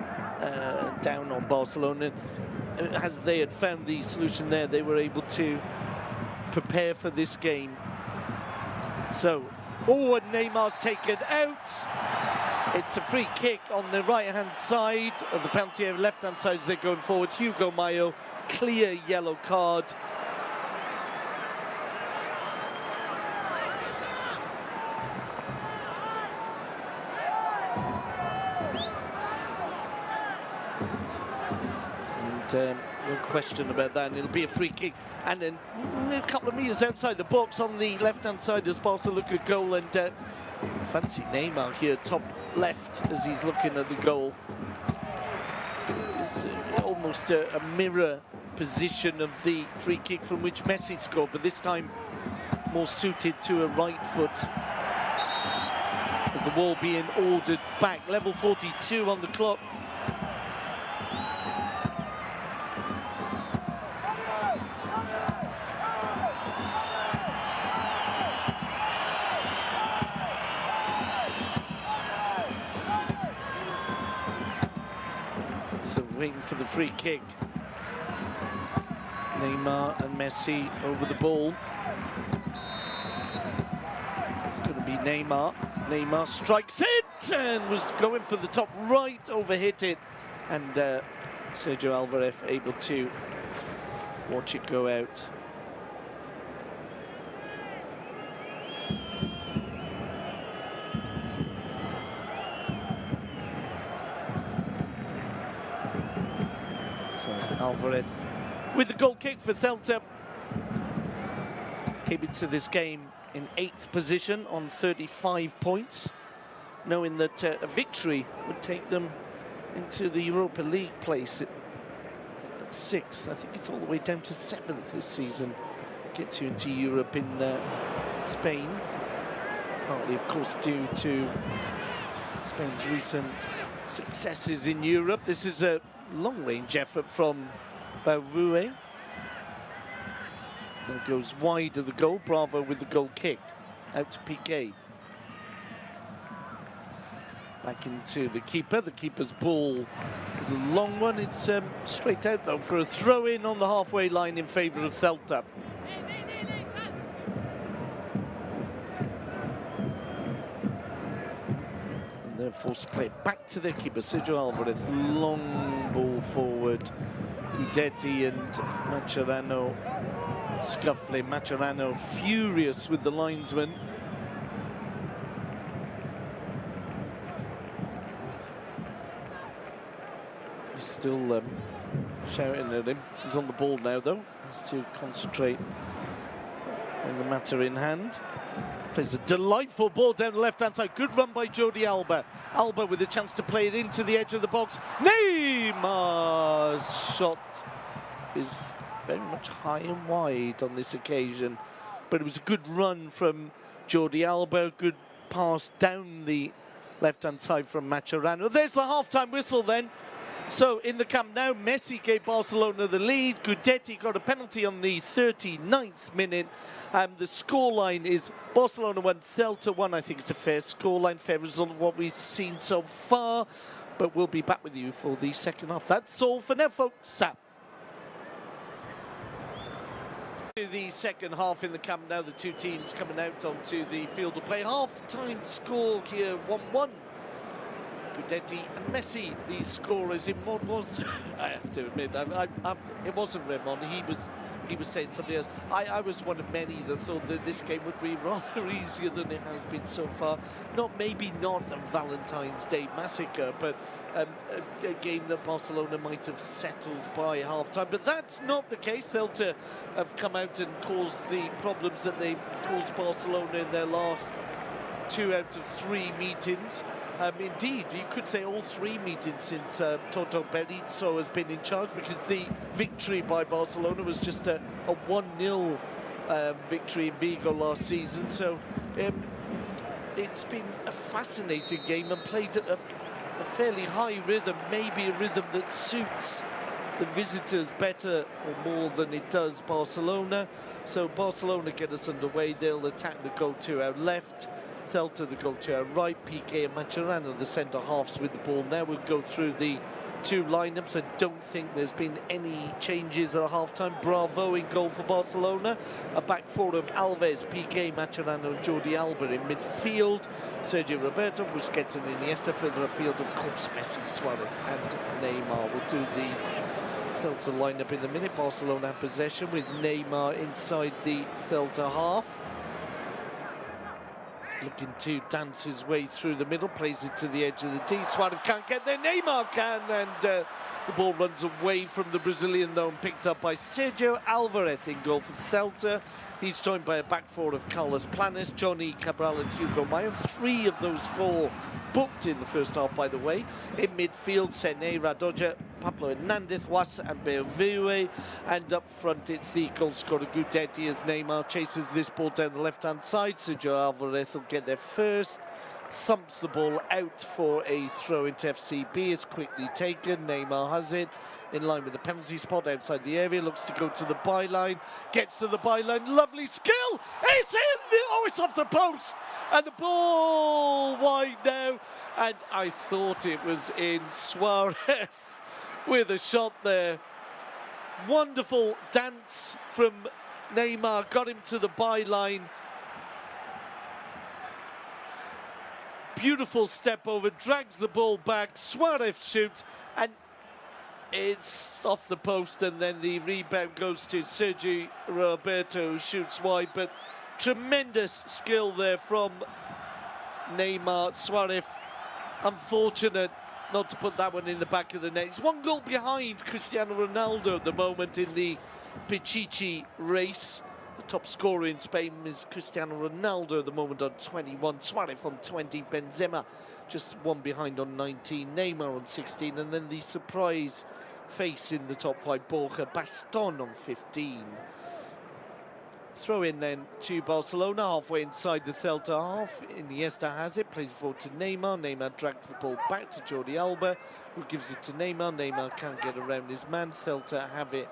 A: down on Barcelona. And as they had found the solution there, they were able to prepare for this game. So, oh, and Neymar's taken out. It's a free kick on the right-hand side of the penalty area, left-hand side as they're going forward. Hugo Mayo, clear yellow card. no question about that, and it'll be a free kick. And then a couple of metres outside the box on the left-hand side as Barcelona look at goal, and fancy Neymar here, top left, as he's looking at the goal. It's almost a mirror position of the free kick from which Messi scored, but this time more suited to a right foot. As the ball being ordered back, level 42 on the clock. So waiting for the free kick. Neymar and Messi over the ball. It's going to be Neymar. Neymar strikes it and was going for the top right, overhit it, and Sergio Alvarez able to watch it go out. So Alvarez with the goal kick for Celta. Came into this game in 8th position on 35 points, knowing that a victory would take them into the Europa League place at 6th. I think it's all the way down to 7th this season. Gets you into Europe in Spain, partly of course due to Spain's recent successes in Europe. This is a long-range effort from Barcelona. And it goes wide of the goal. Bravo with the goal kick. Out to Piqué. Back into the keeper. The keeper's ball is a long one. It's straight out, though, for a throw-in on the halfway line in favour of Celta. And they're forced to play it back to their keeper, Sergio Alvarez. Long ball forward. Gudetti and Mascherano scuffling. Mascherano furious with the linesman. He's still shouting at him. He's on the ball now, though. Has to concentrate on the matter in hand. Plays a delightful ball down the left-hand side. Good run by Jordi Alba. Alba with a chance to play it into the edge of the box. Neymar's shot is very much high and wide on this occasion, but it was a good run from Jordi Alba. Good pass down the left-hand side from Mascherano. There's the half-time whistle then. So in the Camp Nou, Messi gave Barcelona the lead. Gudetti got a penalty on the 39th minute. The scoreline is Barcelona 1, Celta 1. I think it's a fair scoreline, fair result of what we've seen so far. But we'll be back with you for the second half. That's all for now, folks. The second half in the Camp Nou, the two teams coming out onto the field to play. Half-time score here, 1-1. Gudetti and Messi, the scorers in what was, I have to admit, it wasn't Ramon. He was saying something else. I was one of many that thought that this game would be rather easier than it has been so far. Maybe not a Valentine's Day massacre, but a game that Barcelona might have settled by half-time. But that's not the case. Celta have come out and caused the problems that they've caused Barcelona in their last 2 out of 3 meetings. Indeed, you could say all 3 meetings since Toto Berizzo has been in charge, because the victory by Barcelona was just a 1-0 victory in Vigo last season. So it's been a fascinating game and played at a fairly high rhythm, maybe a rhythm that suits the visitors better or more than it does Barcelona. So Barcelona get us underway. They'll attack the goal to our left. Celta the goal to our right. Piqué and Mascherano the centre halves with the ball. Now we'll go through the 2 lineups. I don't think there's been any changes at half-time. Bravo in goal for Barcelona. A back 4 of Alves, Piqué, Mascherano and Jordi Alba in midfield. Sergio Roberto, Busquets and Iniesta further upfield. Of course, Messi, Suarez and Neymar will do the Celta lineup in a minute. Barcelona have possession with Neymar inside the Celta half. looking to dance his way through the middle, plays it to the edge of the D. Suarez can't get there, Neymar can, and the ball runs away from the Brazilian though, and picked up by Sergio Alvarez in goal for Celta. He's joined by a back four of Carlos Planes, Johnny Cabral and Hugo Mayo. 3 of those 4 booked in the first half, by the way. In midfield, Sene, Radoja, Pablo Hernandez, Was and Belvue. And up front, it's the goal scorer Gudetti as Neymar chases this ball down the left-hand side. Sergio Alvarez will get there first. Thumps the ball out for a throw into FCB. It's quickly taken. Neymar has it in line with the penalty spot outside the area. Looks to go to the byline. Gets to the byline. Lovely skill. It's in. It's off the post. And the ball wide now. And I thought it was in. Suarez with a shot there. Wonderful dance from Neymar. Got him to the byline. Beautiful step over, drags the ball back, Suarez shoots, and it's off the post, and then the rebound goes to Sergio Roberto, who shoots wide, but tremendous skill there from Neymar. Suarez, unfortunate not to put that one in the back of the net. He's 1 goal behind Cristiano Ronaldo at the moment in the Pichichi race. The top scorer in Spain is Cristiano Ronaldo at the moment on 21, Suarez on 20, Benzema just 1 behind on 19, Neymar on 16, and then the surprise face in the top 5, Borja Baston on 15. Throw in then to Barcelona, halfway inside the Celta half. Iniesta has it, plays it forward to Neymar. Neymar drags the ball back to Jordi Alba, who gives it to Neymar. Neymar can't get around his man. Celta have it,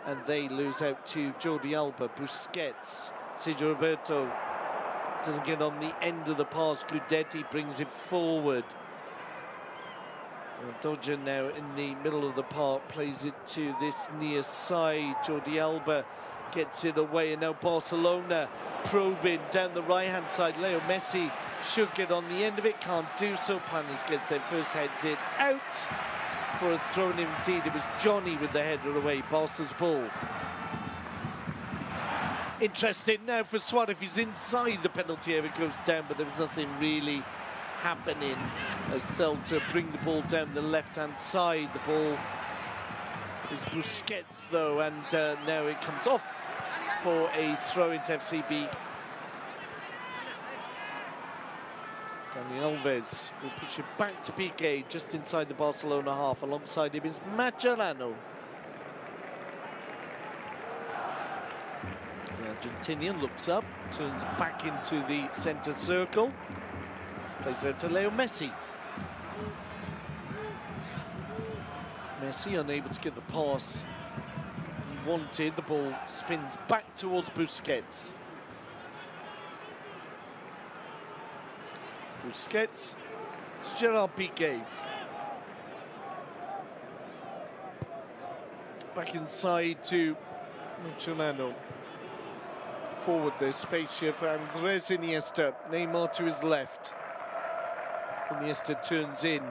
A: and they lose out to Jordi Alba. Busquets, Sergio Roberto doesn't get on the end of the pass. Gudetti brings it forward. Dodger now in the middle of the park, plays it to this near side. Jordi Alba gets it away, and now Barcelona probing down the right-hand side. Leo Messi should get on the end of it, can't do so. Planes gets there first, heads it out for a throw-in indeed. It was Johnny with the header away, Barca's ball. Interesting now for Suarez. He's inside the penalty area, goes down, but there was nothing really happening as Celta bring the ball down the left-hand side. The ball is Busquets though, and now it comes off for a throw into FCB. Dani Alves will push it back to Piqué just inside the Barcelona half. Alongside him is Mascherano. The Argentinian looks up, turns back into the centre circle, plays out to Leo Messi. Messi unable to get the pass he wanted. The ball spins back towards Busquets. Busquets to Gerard Piqué. Back inside to Mascherano. Forward there's space here for Andres Iniesta. Neymar to his left. Iniesta turns in,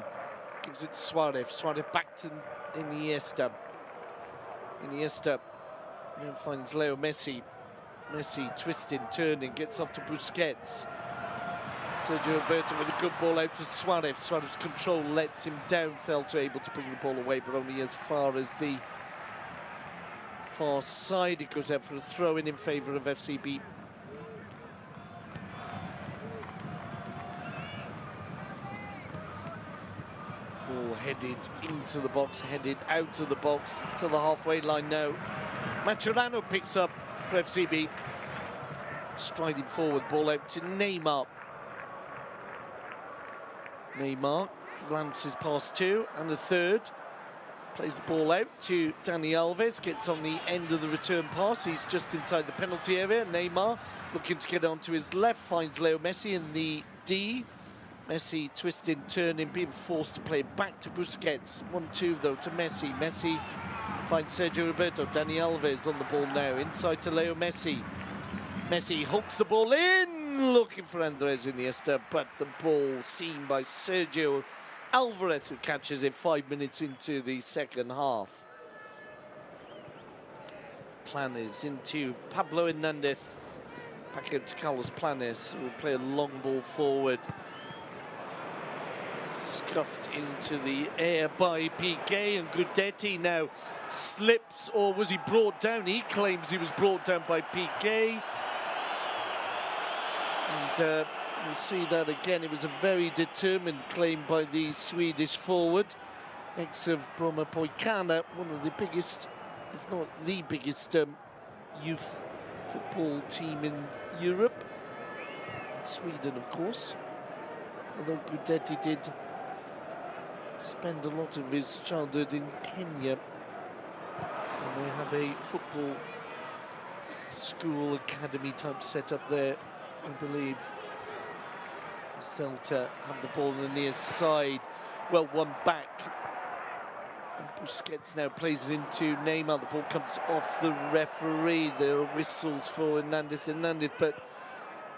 A: gives it to Suarez. Suarez back to Iniesta. Iniesta then finds Leo Messi. Messi twisting, turning, gets off to Busquets. Sergio Roberto with a good ball out to Suarez. Suarez's control lets him down. Celta able to bring the ball away, but only as far as the far side. It goes out for a throw-in in favour of FCB. Ball headed into the box, headed out of the box to the halfway line now. Mascherano picks up for FCB. Striding forward, ball out to Neymar. Neymar glances past 2 and a third. Plays the ball out to Dani Alves, gets on the end of the return pass. He's just inside the penalty area. Neymar looking to get onto his left, finds Leo Messi in the D. Messi twisting, turning, being forced to play back to Busquets. 1-2 though to Messi. Messi finds Sergio Roberto. Dani Alves on the ball now, inside to Leo Messi. Messi hooks the ball in, looking for Andres Iniesta, but the ball seen by Sergio Alvarez, who catches it 5 minutes into the second half. Planes into Pablo Hernandez. Back into Carlos Planes, who will play a long ball forward. Scuffed into the air by Piqué, and Gudetti now slips, or was he brought down? He claims he was brought down by Piqué. And we'll see that again. It was a very determined claim by the Swedish forward, ex of Broma Poikana, one of the biggest, if not the biggest, youth football team in Europe. Sweden, of course. Although Gudetti did spend a lot of his childhood in Kenya. And they have a football school academy type setup there, I believe. As Celta have the ball on the near side. Well, one back. And Busquets now plays it into Neymar. The ball comes off the referee. There are whistles for Hernandez, but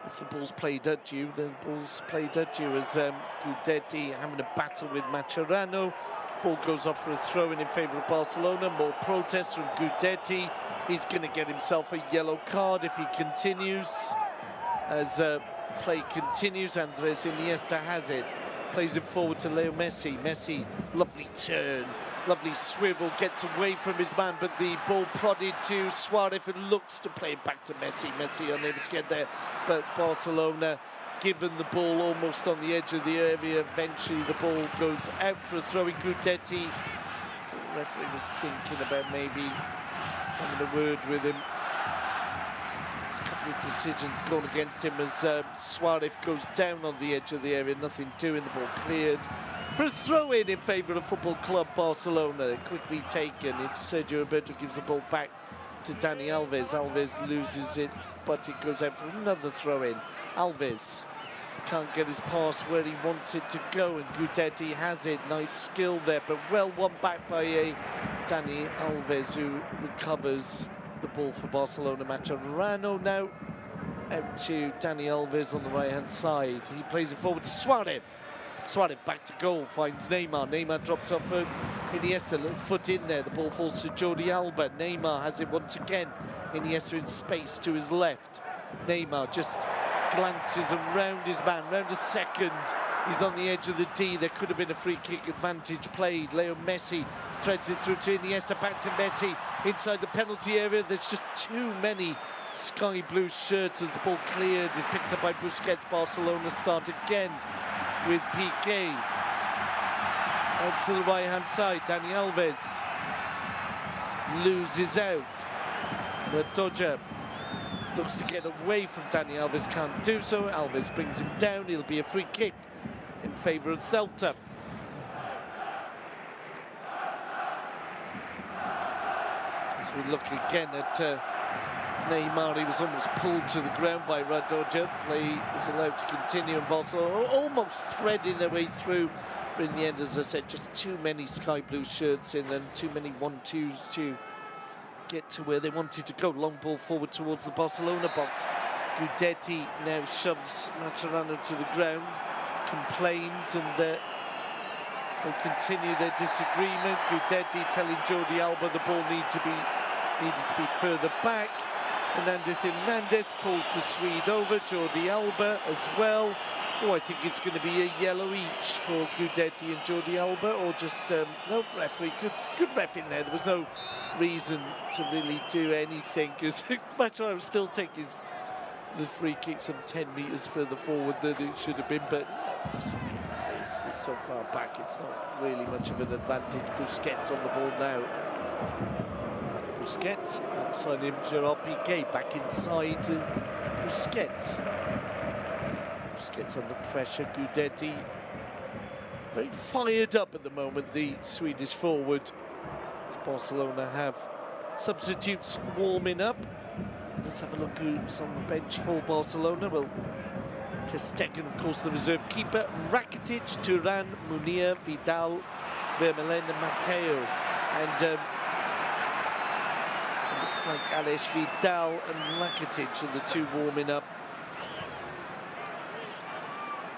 A: if the ball's played at you, then the ball's played at you, as Gudetti having a battle with Mascherano. Ball goes off for a throw-in favour of Barcelona. More protests from Gudetti. He's going to get himself a yellow card if he continues. As play continues, Andres Iniesta has it. Plays it forward to Leo Messi. Messi, lovely turn, lovely swivel, gets away from his man, but the ball prodded to Suarez and looks to play it back to Messi. Messi unable to get there, but Barcelona given the ball almost on the edge of the area. Eventually the ball goes out for a throw in. Gudetti, I thought the referee was thinking about maybe having a word with him. A couple of decisions gone against him as Suarez goes down on the edge of the area, nothing doing, the ball cleared for a throw-in favour of Football Club Barcelona. Quickly taken, it's Sergio Roberto gives the ball back to Dani Alves. Alves loses it, but it goes out for another throw-in. Alves can't get his pass where he wants it to go, and Gudetti has it. Nice skill there, but well won back by Dani Alves, who recovers the ball for Barcelona. Mascherano now out to Dani Alves on the right-hand side. He plays it forward to Suarez. Suarez back to goal, finds Neymar. Neymar drops off Iniesta, a little foot in there. The ball falls to Jordi Alba. Neymar has it once again. Iniesta in space to his left. Neymar just glances around his man, round a second. He's on the edge of the D. There could have been a free kick advantage played. Leo Messi threads it through to Iniesta, back to Messi inside the penalty area. There's just too many sky blue shirts as the ball cleared. Is picked up by Busquets. Barcelona start again with Piqué. Out to the right-hand side, Dani Alves loses out. But Dodger looks to get away from Dani Alves, can't do so. Alves brings him down. It'll be a free kick in favour of Celta. As we look again at Neymar, he was almost pulled to the ground by Radonjic. Play was allowed to continue, and Barcelona almost threading their way through. But in the end, as I said, just too many sky blue shirts in and too many 1-2s to get to where they wanted to go. Long ball forward towards the Barcelona box. Gudetti now shoves Mascherano to the ground, complains, and they continue their disagreement. Gudetti telling Jordi Alba the ball needed to be further back. Hernandez calls the Swede over. Jordi Alba as well. Oh, I think it's going to be a yellow each for Gudetti and Jordi Alba, or just no referee. Good ref in there. There was no reason to really do anything, because I was still taking the free kick some 10 metres further forward than it should have been, but it's so far back, it's not really much of an advantage. Busquets on the ball now. Busquets, outside him, Gerard Piqué back inside to Busquets. Busquets under pressure. Gudetti very fired up at the moment, the Swedish forward. Barcelona have substitutes warming up. Let's have a look who's on the bench for Barcelona. Well, ter Stegen, of course, the reserve keeper. Rakitic, Turan, Munir, Vidal, Vermeulen and Mateo. And it looks like Alex Vidal and Rakitic are the two warming up.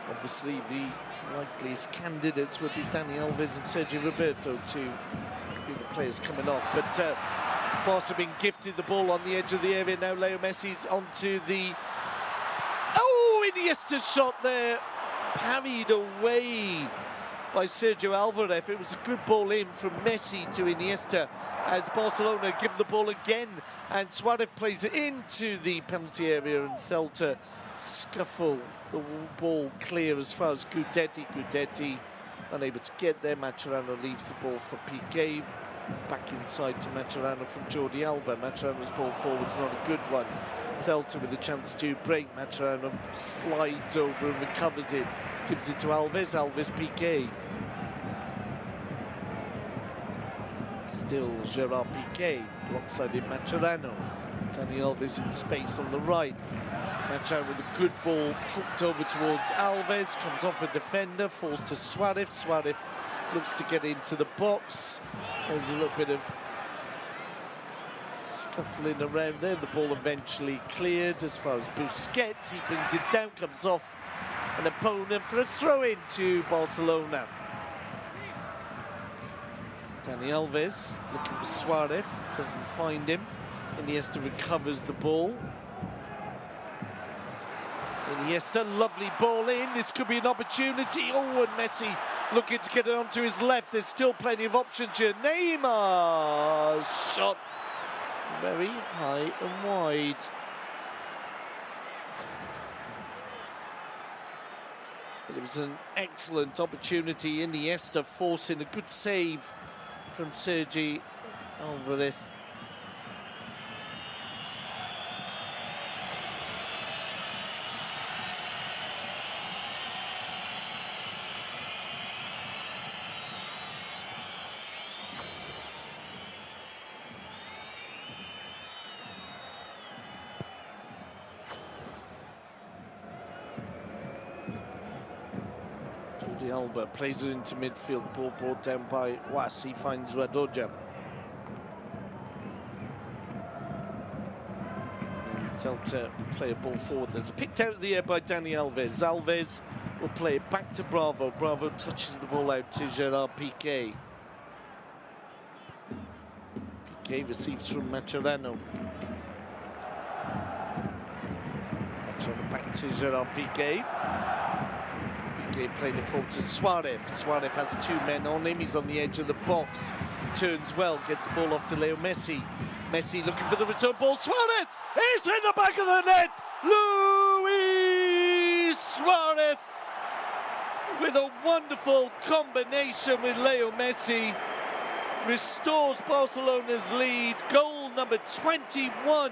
A: Obviously, the likeliest candidates would be Dani Alves and Sergio Roberto to be the players coming off. But Barca being gifted the ball on the edge of the area. Now Leo Messi's onto the... Oh, Iniesta's shot there. Parried away by Sergio Alvarez. It was a good ball in from Messi to Iniesta as Barcelona give the ball again, and Suarez plays it into the penalty area, and Celta scuffle the ball clear as far as Gudetti unable to get there. Mascherano leaves the ball for Piqué. Back inside to Mascherano from Jordi Alba. Mascherano's ball forward's not a good one. Celta with a chance to break. Mascherano slides over and recovers it. Gives it to Alves. Alves Piqué. Still Gerard Piqué alongside him Mascherano. Dani Alves in space on the right. Mascherano with a good ball hooked over towards Alves. Comes off a defender. Falls to Suarez. Suarez looks to get into the box. There's a little bit of scuffling around there. The ball eventually cleared as far as Busquets. He brings it down, comes off an opponent for a throw-in to Barcelona. Dani Alves looking for Suarez, doesn't find him. Iniesta recovers the ball. Iniesta, lovely ball in. This could be an opportunity. Oh, and Messi looking to get it onto his left. There's still plenty of options here. Neymar shot very high and wide. But it was an excellent opportunity. Iniesta forcing a good save from Sergi Alvarez. Jordi Alba plays it into midfield. The ball brought down by Was. He finds Radoja. Celta play a ball forward. There's picked out of the air by Dani Alves. Alves will play it back to Bravo. Bravo touches the ball out to Gerard Piqué. Piqué receives from Mascherano. Mascherano back to Gerard Piqué. Piqué playing it forward to Suarez. Suarez has two men on him. He's on the edge of the box. Turns well, gets the ball off to Leo Messi. Messi looking for the return ball. Suarez is in the back of the net. Luis Suarez with a wonderful combination with Leo Messi restores Barcelona's lead. Goal number 21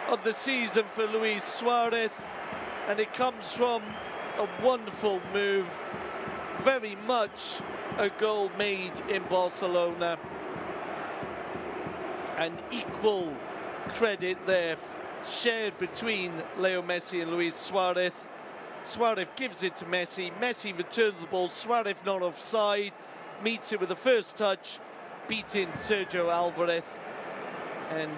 A: of the season for Luis Suarez, and it comes from a wonderful move. Very much a goal made in Barcelona, and equal credit there shared between Leo Messi and Luis Suarez. Suarez gives it to Messi. Messi returns the ball. Suarez not offside. Meets it with the first touch, beating Sergio Alvarez. And,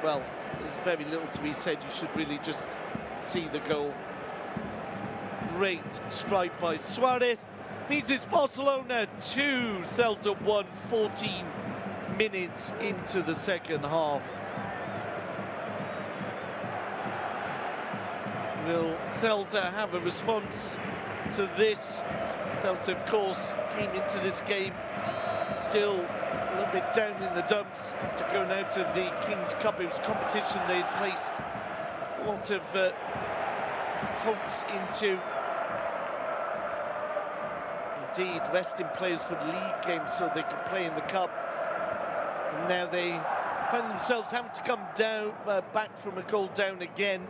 A: well, there's very little to be said. You should really just see the goal. Great strike by Suarez. Means it's Barcelona 2, Celta 1, 14 minutes into the second half. Will Celta have a response to this? Celta, of course, came into this game still a little bit down in the dumps after going out of the King's Cup. It was competition they had placed a lot of hopes into. Indeed, resting players for the league games so they could play in the Cup. And now they find themselves having to come down, back from a goal down again.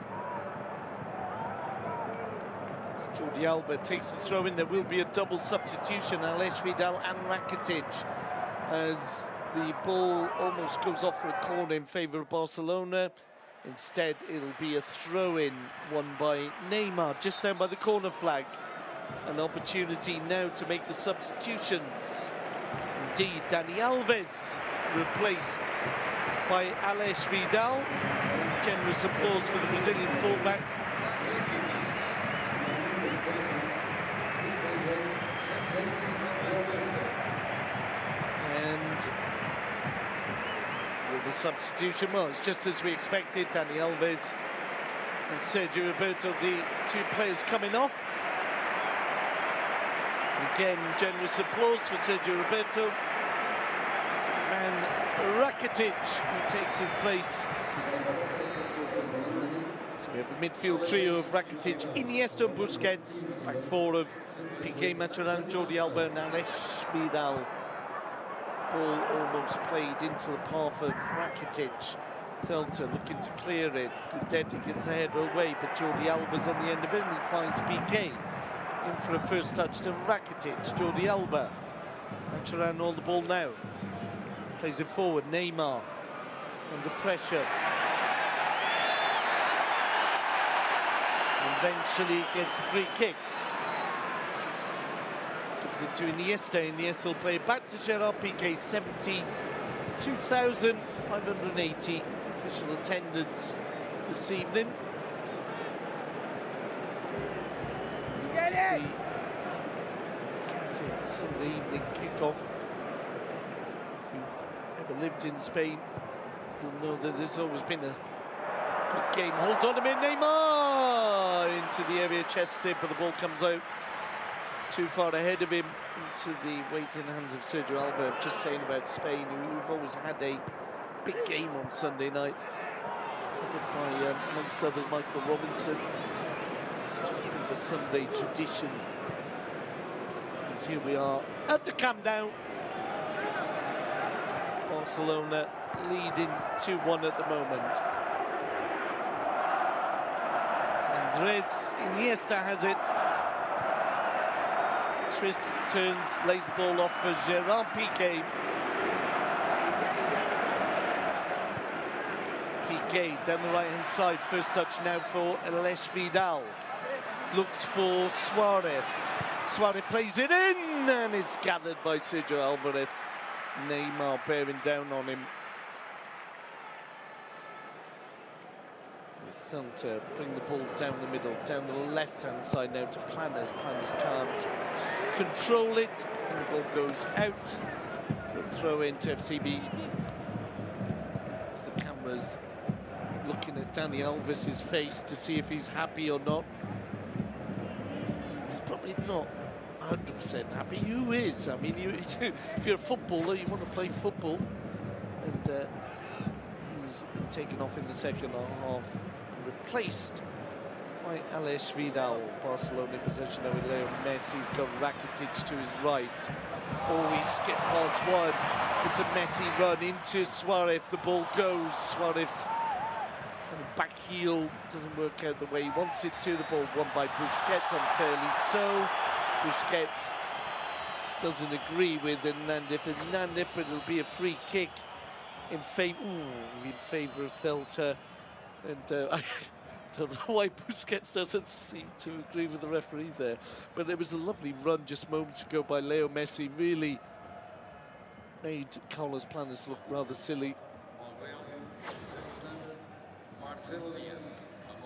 A: Jordi Alba takes the throw in. There will be a double substitution, Alex Vidal and Rakitic, as the ball almost goes off for a corner in favour of Barcelona. Instead, it'll be a throw-in won by Neymar, just down by the corner flag. An opportunity now to make the substitutions. Indeed, Dani Alves replaced by Alex Vidal. Generous applause for the Brazilian fullback. And the substitution was just as we expected. Dani Alves and Sergio Roberto, the two players coming off. Again, generous applause for Sergio Roberto. It's Van Rakitic who takes his place. So we have the midfield trio of Rakitic, Iniesta and Busquets. Back four of Piqué, Mascherano, Jordi Alba and Alex Vidal. The ball almost played into the path of Rakitic. Celta looking to clear it. Gudetti gets the header away, but Jordi Alba's on the end of it and he finds Piqué. In for a first touch to Rakitic, Jordi Alba. Mascherano on the ball now. Plays it forward, Neymar under pressure. Eventually gets the free kick. Gives it to Iniesta. Iniesta will play it back to Gerard Piqué. 72,580 official attendance this evening. It's the classic Sunday evening kickoff. If you've ever lived in Spain, you'll know that there's always been a good game. Hold on a minute, Neymar! Into the area, chest tip, but the ball comes out too far ahead of him into the waiting hands of Sergio Alba. Just saying about Spain, who've always had a big game on Sunday night. Covered by, amongst others, Michael Robinson. It's just a bit of a Sunday tradition. And here we are at the Camp Nou. Barcelona leading 2-1 at the moment. Andres Iniesta has it. Twists, turns, lays the ball off for Gerard Piqué. Piqué down the right-hand side. First touch now for Alex Vidal. Looks for Suarez. Suarez plays it in, and it's gathered by Sergio Alvarez. Neymar bearing down on him. Celta bring the ball down the middle, down the left-hand side now to Planes. Planes can't control it, and the ball goes out for a throw into FCB. As the camera's looking at Dani Alves' face to see if he's happy or not. He's probably not 100% happy. Who is? I mean, if you're a footballer, you want to play football. And he's been taken off in the second half, replaced by Alex Vidal. Barcelona in possession now with Leo Messi's got Rakitic to his right. Oh, he skipped past one. It's a messy run into Suarez. The ball goes. Suarez kind of back heel, doesn't work out the way he wants it to. The ball won by Busquets, unfairly so. Busquets doesn't agree with Hernandez, but it'll be a free kick in favour of Celta. And I don't know why Busquets doesn't seem to agree with the referee there. But it was a lovely run just moments ago by Leo Messi. Really made Carlos Planes look rather silly.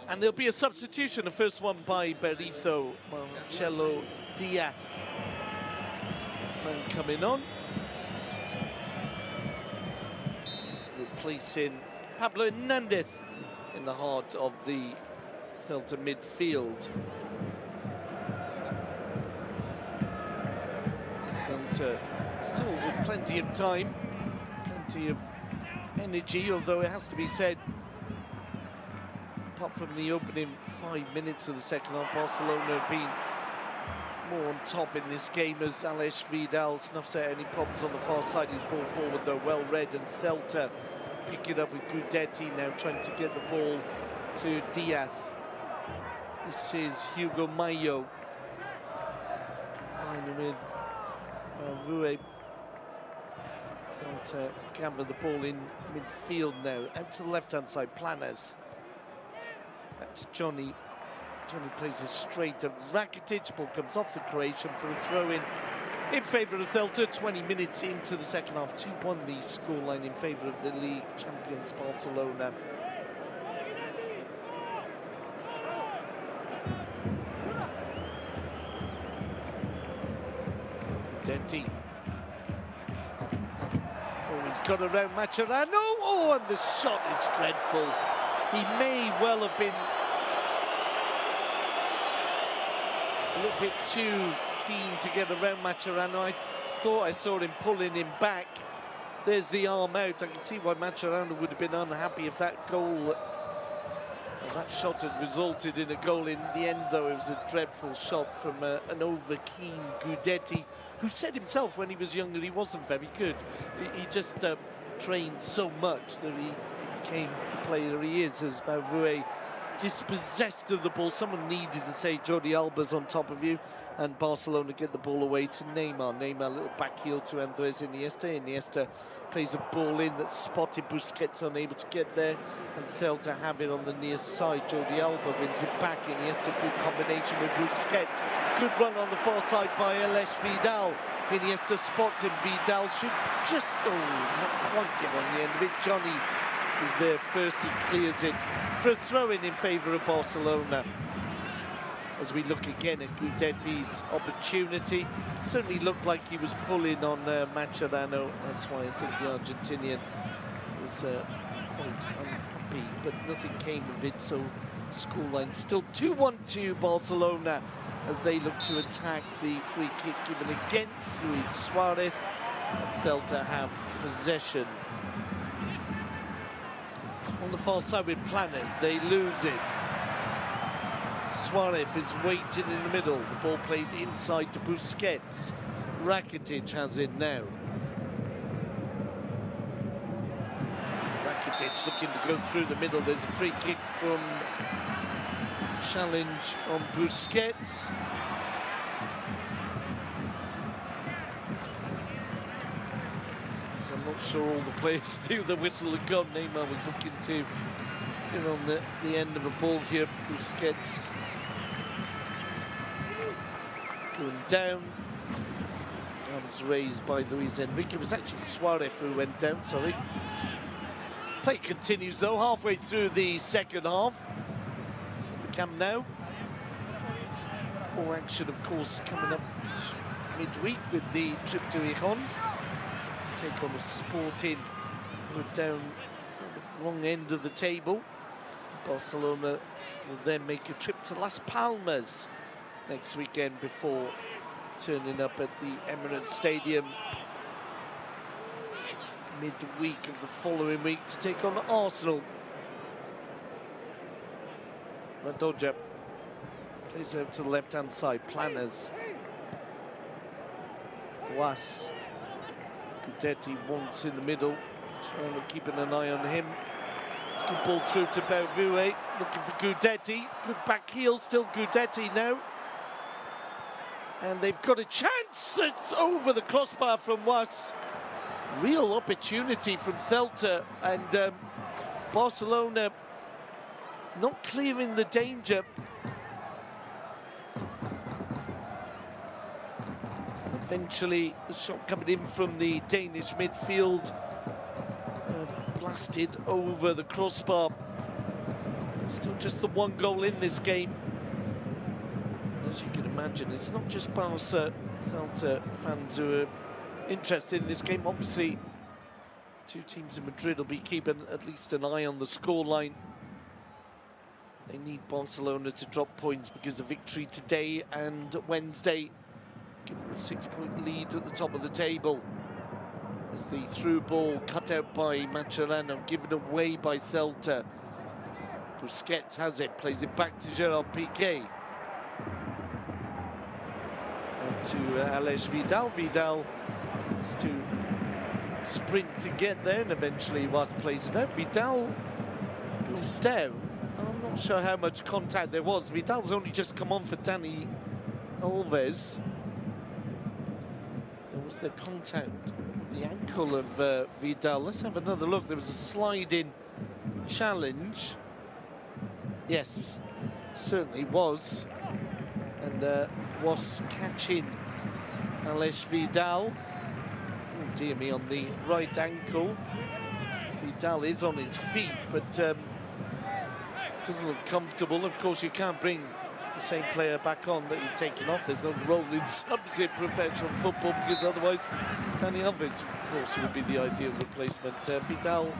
A: And there'll be a substitution, the first one by Berizzo, Marcelo Diaz. Is the man coming on. Replacing Pablo Hernandez in the heart of the Celta midfield. Celta still with plenty of time, plenty of energy, although it has to be said, apart from the opening 5 minutes of the second half, Barcelona have been more on top in this game as Alex Vidal snuffs out any problems on the far side. His ball forward, though, well read, and Celta pick it up with Gudetti now trying to get the ball to Diaz. This is Hugo Mayo. Line with Vue. Celta gather the ball in midfield now. Out to the left-hand side, Planes. Back to Johnny. Johnny plays it straight to Rakitic. Ball comes off the Croatian for a throw-in favour of Celta. 20 minutes into the second half. 2-1 the scoreline in favour of the league champions Barcelona. Denti. Oh, he's got around Mascherano. Oh, and the shot is dreadful. He may well have been a little bit too keen to get around Mascherano. I thought I saw him pulling him back. There's the arm out. I can see why Mascherano would have been unhappy if that goal, that shot had resulted in a goal. In the end, though, it was a dreadful shot from an over-keen Guidetti, who said himself when he was younger he wasn't very good. He just trained so much that he became the player he is, as Bavouet dispossessed of the ball. Someone needed to say Jordi Alba's on top of you, and Barcelona get the ball away to Neymar. Neymar, a little back heel to Andres Iniesta. Iniesta plays a ball in that's spotted. Busquets unable to get there, and Celta have it on the near side. Jordi Alba wins it back. Iniesta, good combination with Busquets. Good run on the far side by Alex Vidal. Iniesta spots him. Vidal should just, not quite get on the end of it. Johnny is there first. He clears it for a throw-in in favour of Barcelona. As we look again at Guidetti's opportunity, certainly looked like he was pulling on Mascherano. That's why I think the Argentinian was quite unhappy, but nothing came of it. So scoreline still 2-1 to Barcelona as they look to attack. The free kick given against Luis Suarez, and Celta have possession. On the far side with Planes, they lose it. Suarez is waiting in the middle. The ball played inside to Busquets. Rakitic has it now. Rakitic looking to go through the middle. There's a free kick from challenge on Busquets. So I'm not sure all the players knew the whistle had gone. Neymar was looking to get on the end of a ball here. Busquets going down. Arms raised by Luis Enrique. It was actually Suarez who went down, sorry. Play continues though, halfway through the second half. In the Camp Nou. More action, of course, coming up midweek with the trip to Ijon to take on a Sporting who are down at the wrong end of the table. Barcelona will then make a trip to Las Palmas next weekend before turning up at the Emirates Stadium midweek of the following week to take on Arsenal. Radoja plays out to the left-hand side. Planes. Was. Guidetti wants in the middle. Trying to keep an eye on him. It's a good ball through to Bavouet. Looking for Guidetti. Good back heel. Still Guidetti now. And they've got a chance. It's over the crossbar from Was. Real opportunity from Celta, and Barcelona not clearing the danger. Eventually, the shot coming in from the Danish midfield, blasted over the crossbar. Still just the one goal in this game. As you can imagine, it's not just Barca, Celta fans who are interested in this game. Obviously, two teams in Madrid will be keeping at least an eye on the scoreline. They need Barcelona to drop points because of victory today and Wednesday. Give them a 6-point lead at the top of the table. As the through ball cut out by Mascherano, given away by Celta. Busquets has it, plays it back to Gerard Piqué. To Alex Vidal. Vidal has to sprint to get there, and eventually Was plays it out. Vidal goes down. I'm not sure how much contact there was. Vidal's only just come on for Dani Alves. There was the contact with the ankle of Vidal. Let's have another look. There was a sliding challenge. Yes, certainly was. And Was catching Alex Vidal. Oh dear me, on the right ankle. Vidal is on his feet, but doesn't look comfortable. Of course, you can't bring the same player back on that you've taken off. There's no rolling subs in professional football, because otherwise Dani Alves, of course, would be the ideal replacement. Vidal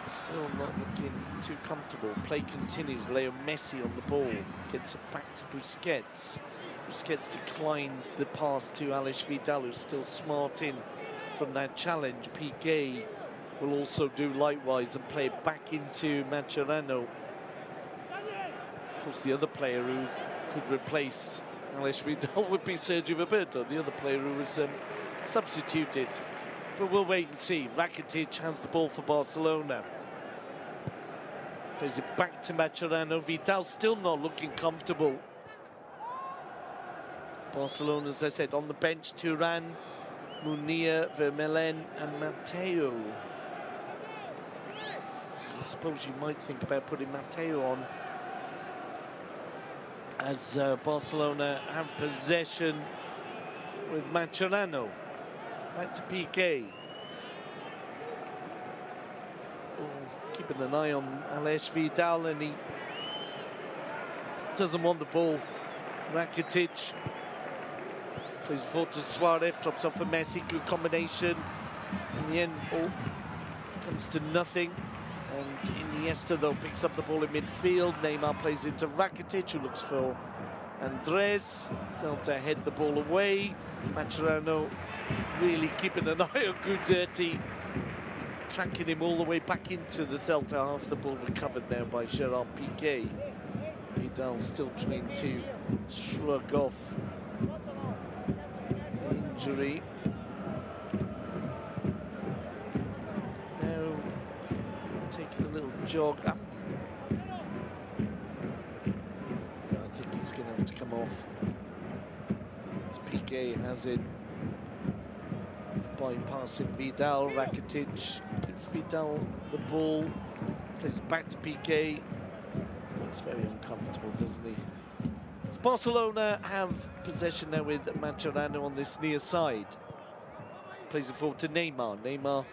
A: still not looking too comfortable. Play continues. Leo Messi on the ball. Gets it back to Busquets. Busquets declines the pass to Alex Vidal, who's still smarting from that challenge. Piqué will also do likewise and play it back into Mascherano. Of course, the other player who could replace Alex Vidal would be Sergio Roberto, the other player who was substituted. But we'll wait and see. Rakitic has the ball for Barcelona. Plays it back to Mascherano. Vidal still not looking comfortable. Barcelona, as I said, on the bench, Turan, Munir, Vermeulen and Mateo. I suppose you might think about putting Mateo on, as Barcelona have possession with Mascherano. Back to Piqué. Keeping an eye on Alex Vidal, and he doesn't want the ball. Rakitic plays forward to Suarez, drops off for Messi. Good combination. In the end, comes to nothing. And Iniesta, though, picks up the ball in midfield. Neymar plays into Rakitic, who looks for Andres. Celta head the ball away. Mascherano really keeping an eye on Gudetti, tracking him all the way back into the Celta half. The ball recovered now by Gerard Piqué. Vidal still trying to shrug off the injury. Now taking a little jog up. No, I think he's going to have to come off. As Piqué has it, bypassing Vidal. Rakitic gives Vidal the ball, plays back to Piqué. Looks very uncomfortable, doesn't he? As Barcelona have possession now with Mascherano on this near side. Plays it forward to Neymar. Neymar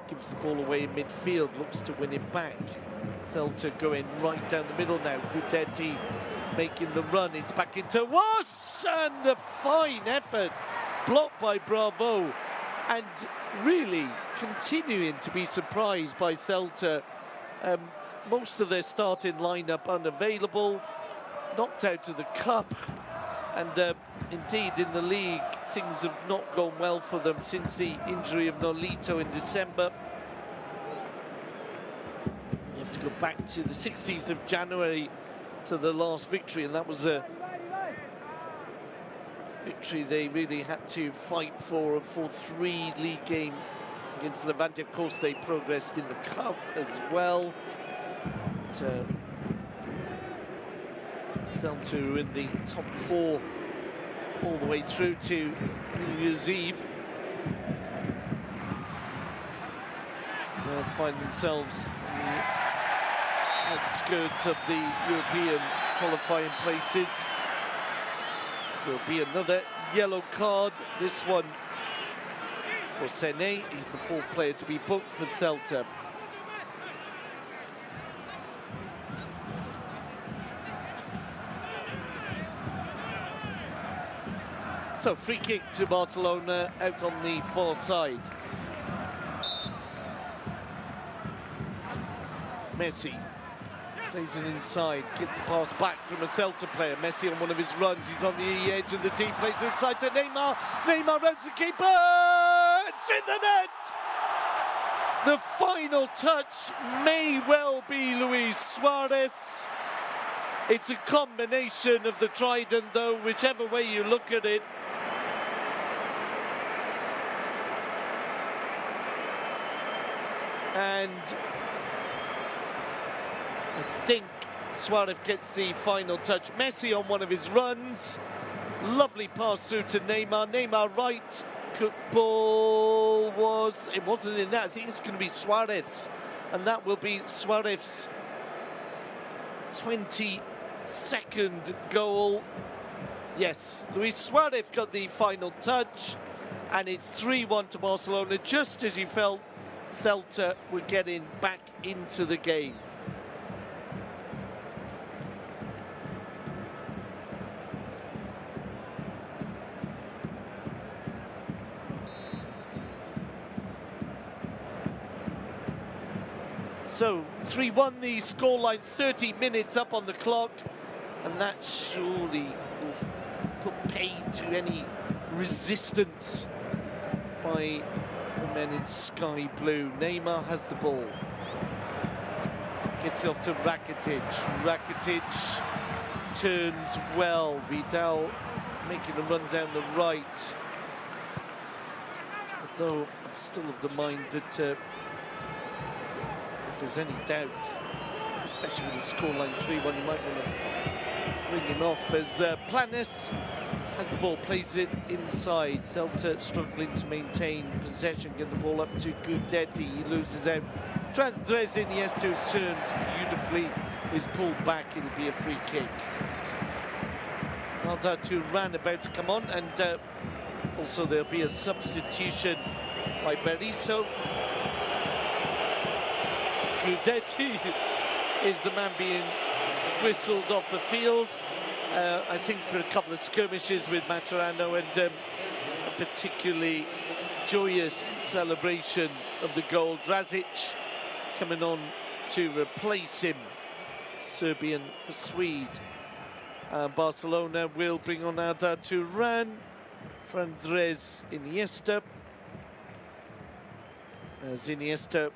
A: gives the ball away in midfield, looks to win it back. Celta going right down the middle now. Gudetti making the run. It's back into Was, and a fine effort, blocked by Bravo, and really continuing to be surprised by Celta. Most of their starting lineup unavailable, knocked out of the cup, and indeed in the league things have not gone well for them since the injury of Nolito in December. You have to go back to the 16th of January to the last victory, and that was a victory they really had to fight for a 4-3 league game against Levante. Of course, they progressed in the cup as well. Celta in the top 4 all the way through to New Year's Eve. They'll find themselves on the outskirts of the European qualifying places. There'll be another yellow card, this one for Sene. He's the 4th player to be booked for Celta. So free kick to Barcelona out on the far side. Messi plays it inside, gets the pass back from a Celta player. Messi on one of his runs, he's on the edge of the team, plays it inside to Neymar. Neymar runs the keeper, it's in the net! The final touch may well be Luis Suarez. It's a combination of the trident, though, whichever way you look at it. And I think Suarez gets the final touch. Messi on one of his runs. Lovely pass through to Neymar. Neymar right. Ball was... It wasn't in that. I think it's going to be Suarez. And that will be Suarez's 22nd goal. Yes, Luis Suarez got the final touch. And it's 3-1 to Barcelona, just as you felt Celta were getting back into the game. So 3-1 the scoreline, 30 minutes up on the clock, and that surely will put paid to any resistance by the men in sky blue. Neymar has the ball. Gets it off to Rakitic. Rakitic turns well. Vidal making a run down the right. Although I'm still of the mind that if there's any doubt, especially with the scoreline 3-1, you might want to bring him off as Planes has the ball, plays it inside. Celtic struggling to maintain possession, get the ball up to Gudetti. He loses out. Andres Iniesta turns beautifully, is pulled back. It'll be a free kick. Arda Turan about to come on, and also there'll be a substitution by Berizzo. Gudetti is the man being whistled off the field. I think for a couple of skirmishes with Maturano, and a particularly joyous celebration of the goal. Drazic coming on to replace him, Serbian for Swede. Barcelona will bring on Arda Turan for Andres Iniesta. As Iniesta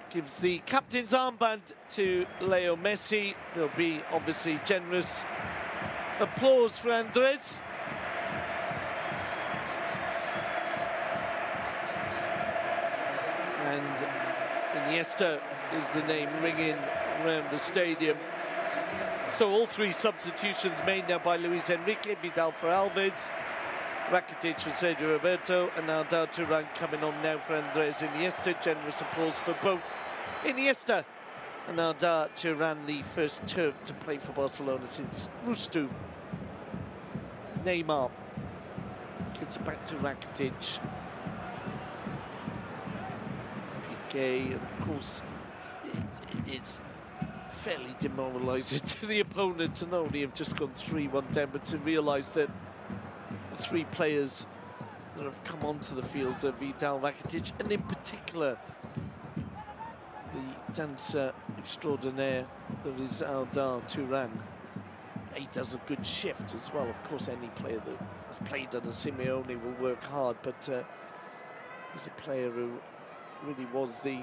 A: gives the captain's armband to Leo Messi. There'll be obviously generous applause for Andres. And Iniesta is the name ringing around the stadium. So all three substitutions made now by Luis Enrique. Vidal for Alves, Rakitic for Sergio Roberto, and Arda Turan coming on now for Andres Iniesta. Generous applause for both Iniesta and Arda Turan, the first Turk to play for Barcelona since Rustu. Neymar gets it back to Rakitic. Piqué, and of course it is fairly demoralising to the opponent to not only have just gone 3-1 down, but to realise that the three players that have come onto the field are Vidal, Rakitic, and in particular the dancer extraordinaire that is Arda Turan. He does a good shift as well. Of course, any player that has played under Simeone will work hard, but he's a player who really was the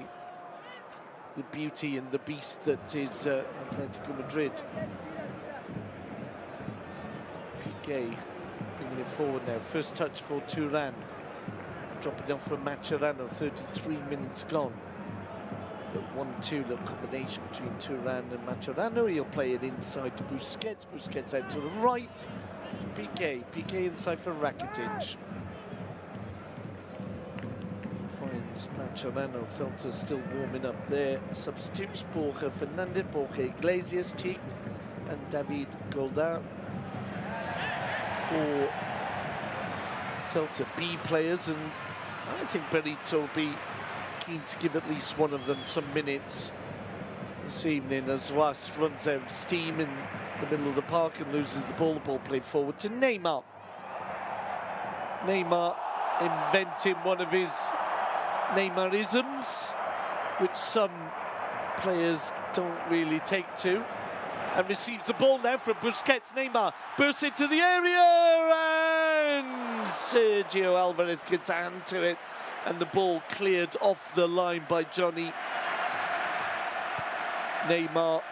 A: beauty and the beast that is Atletico Madrid. Piqué bringing it forward now. First touch for Turan. Dropping off from Maturano, 33 minutes gone. The 1-2 little combination between Turan and Maturano. He'll play it inside to Busquets. Busquets out to the right for Piqué. Piqué inside for Rakitic. Finds Maturano. Felter still warming up there. Substitutes Borja Fernandez, Borja Iglesias, Cheek, and David Goldar. For Felter B players, and I think Berizzo will be keen to give at least one of them some minutes this evening as Ross runs out of steam in the middle of the park and loses the ball. The ball played forward to Neymar. Neymar inventing one of his Neymarisms, which some players don't really take to, and receives the ball now from Busquets. Neymar bursts into the area, and Sergio Alvarez gets a hand to it, and the ball cleared off the line by Johnny. Neymar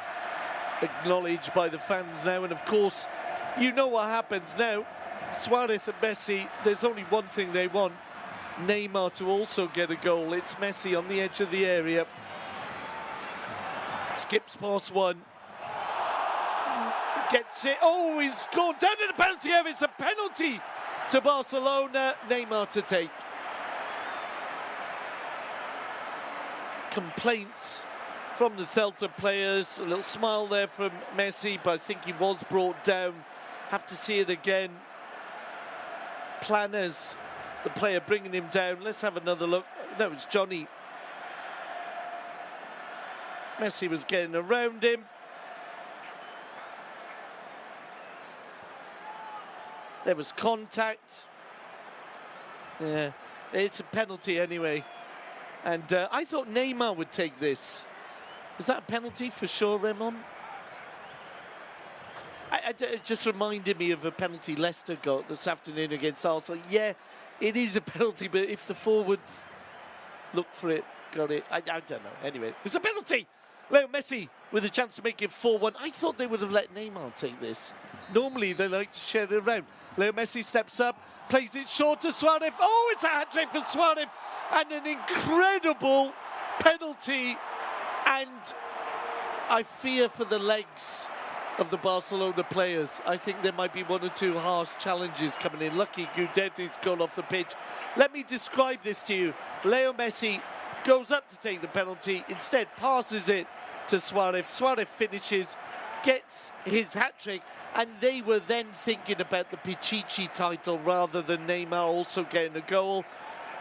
A: acknowledged by the fans now, and of course, you know what happens now. Suarez and Messi, there's only one thing they want: Neymar to also get a goal. It's Messi on the edge of the area. Skips past one. Gets it. Oh, he's scored down in the penalty area. It's a penalty to Barcelona. Neymar to take. Complaints from the Celtic players. A little smile there from Messi, but I think he was brought down. Have to see it again. Planners, the player bringing him down. Let's have another look. No, it's Johnny. Messi was getting around him. There was contact. Yeah, it's a penalty anyway. And I thought Neymar would take this. Is that a penalty for sure, Raymond? It just reminded me of a penalty Leicester got this afternoon against Arsenal. Yeah, it is a penalty, but if the forwards look for it, got it, I don't know. Anyway, it's a penalty. Leo Messi with a chance to make it 4-1. I thought they would have let Neymar take this. Normally, they like to share it around. Leo Messi steps up, plays it short to Suarez. Oh, it's a hat-trick for Suarez. And an incredible penalty. And I fear for the legs of the Barcelona players. I think there might be one or two harsh challenges coming in. Lucky Gudetti's gone off the pitch. Let me describe this to you. Leo Messi goes up to take the penalty, instead passes it to Suarez. Suarez finishes, gets his hat-trick, and they were then thinking about the Pichichi title rather than Neymar also getting a goal.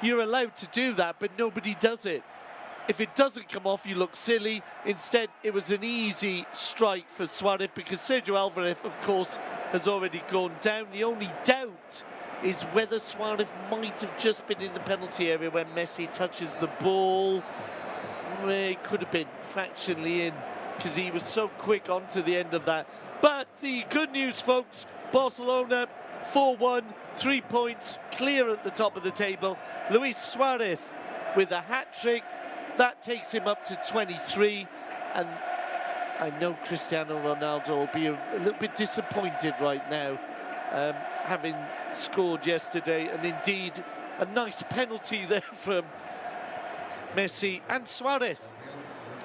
A: You're allowed to do that, but nobody does it. If it doesn't come off, you look silly. Instead, it was an easy strike for Suarez because Sergio Alvarez, of course, has already gone down. The only doubt is whether Suarez might have just been in the penalty area when Messi touches the ball. It could have been fractionally in because he was so quick onto the end of that. But the good news, folks, Barcelona 4-1, 3 points, clear at the top of the table. Luis Suarez with a hat-trick. That takes him up to 23, and I know Cristiano Ronaldo will be a little bit disappointed right now, having scored yesterday, and indeed a nice penalty there from Messi and Suarez.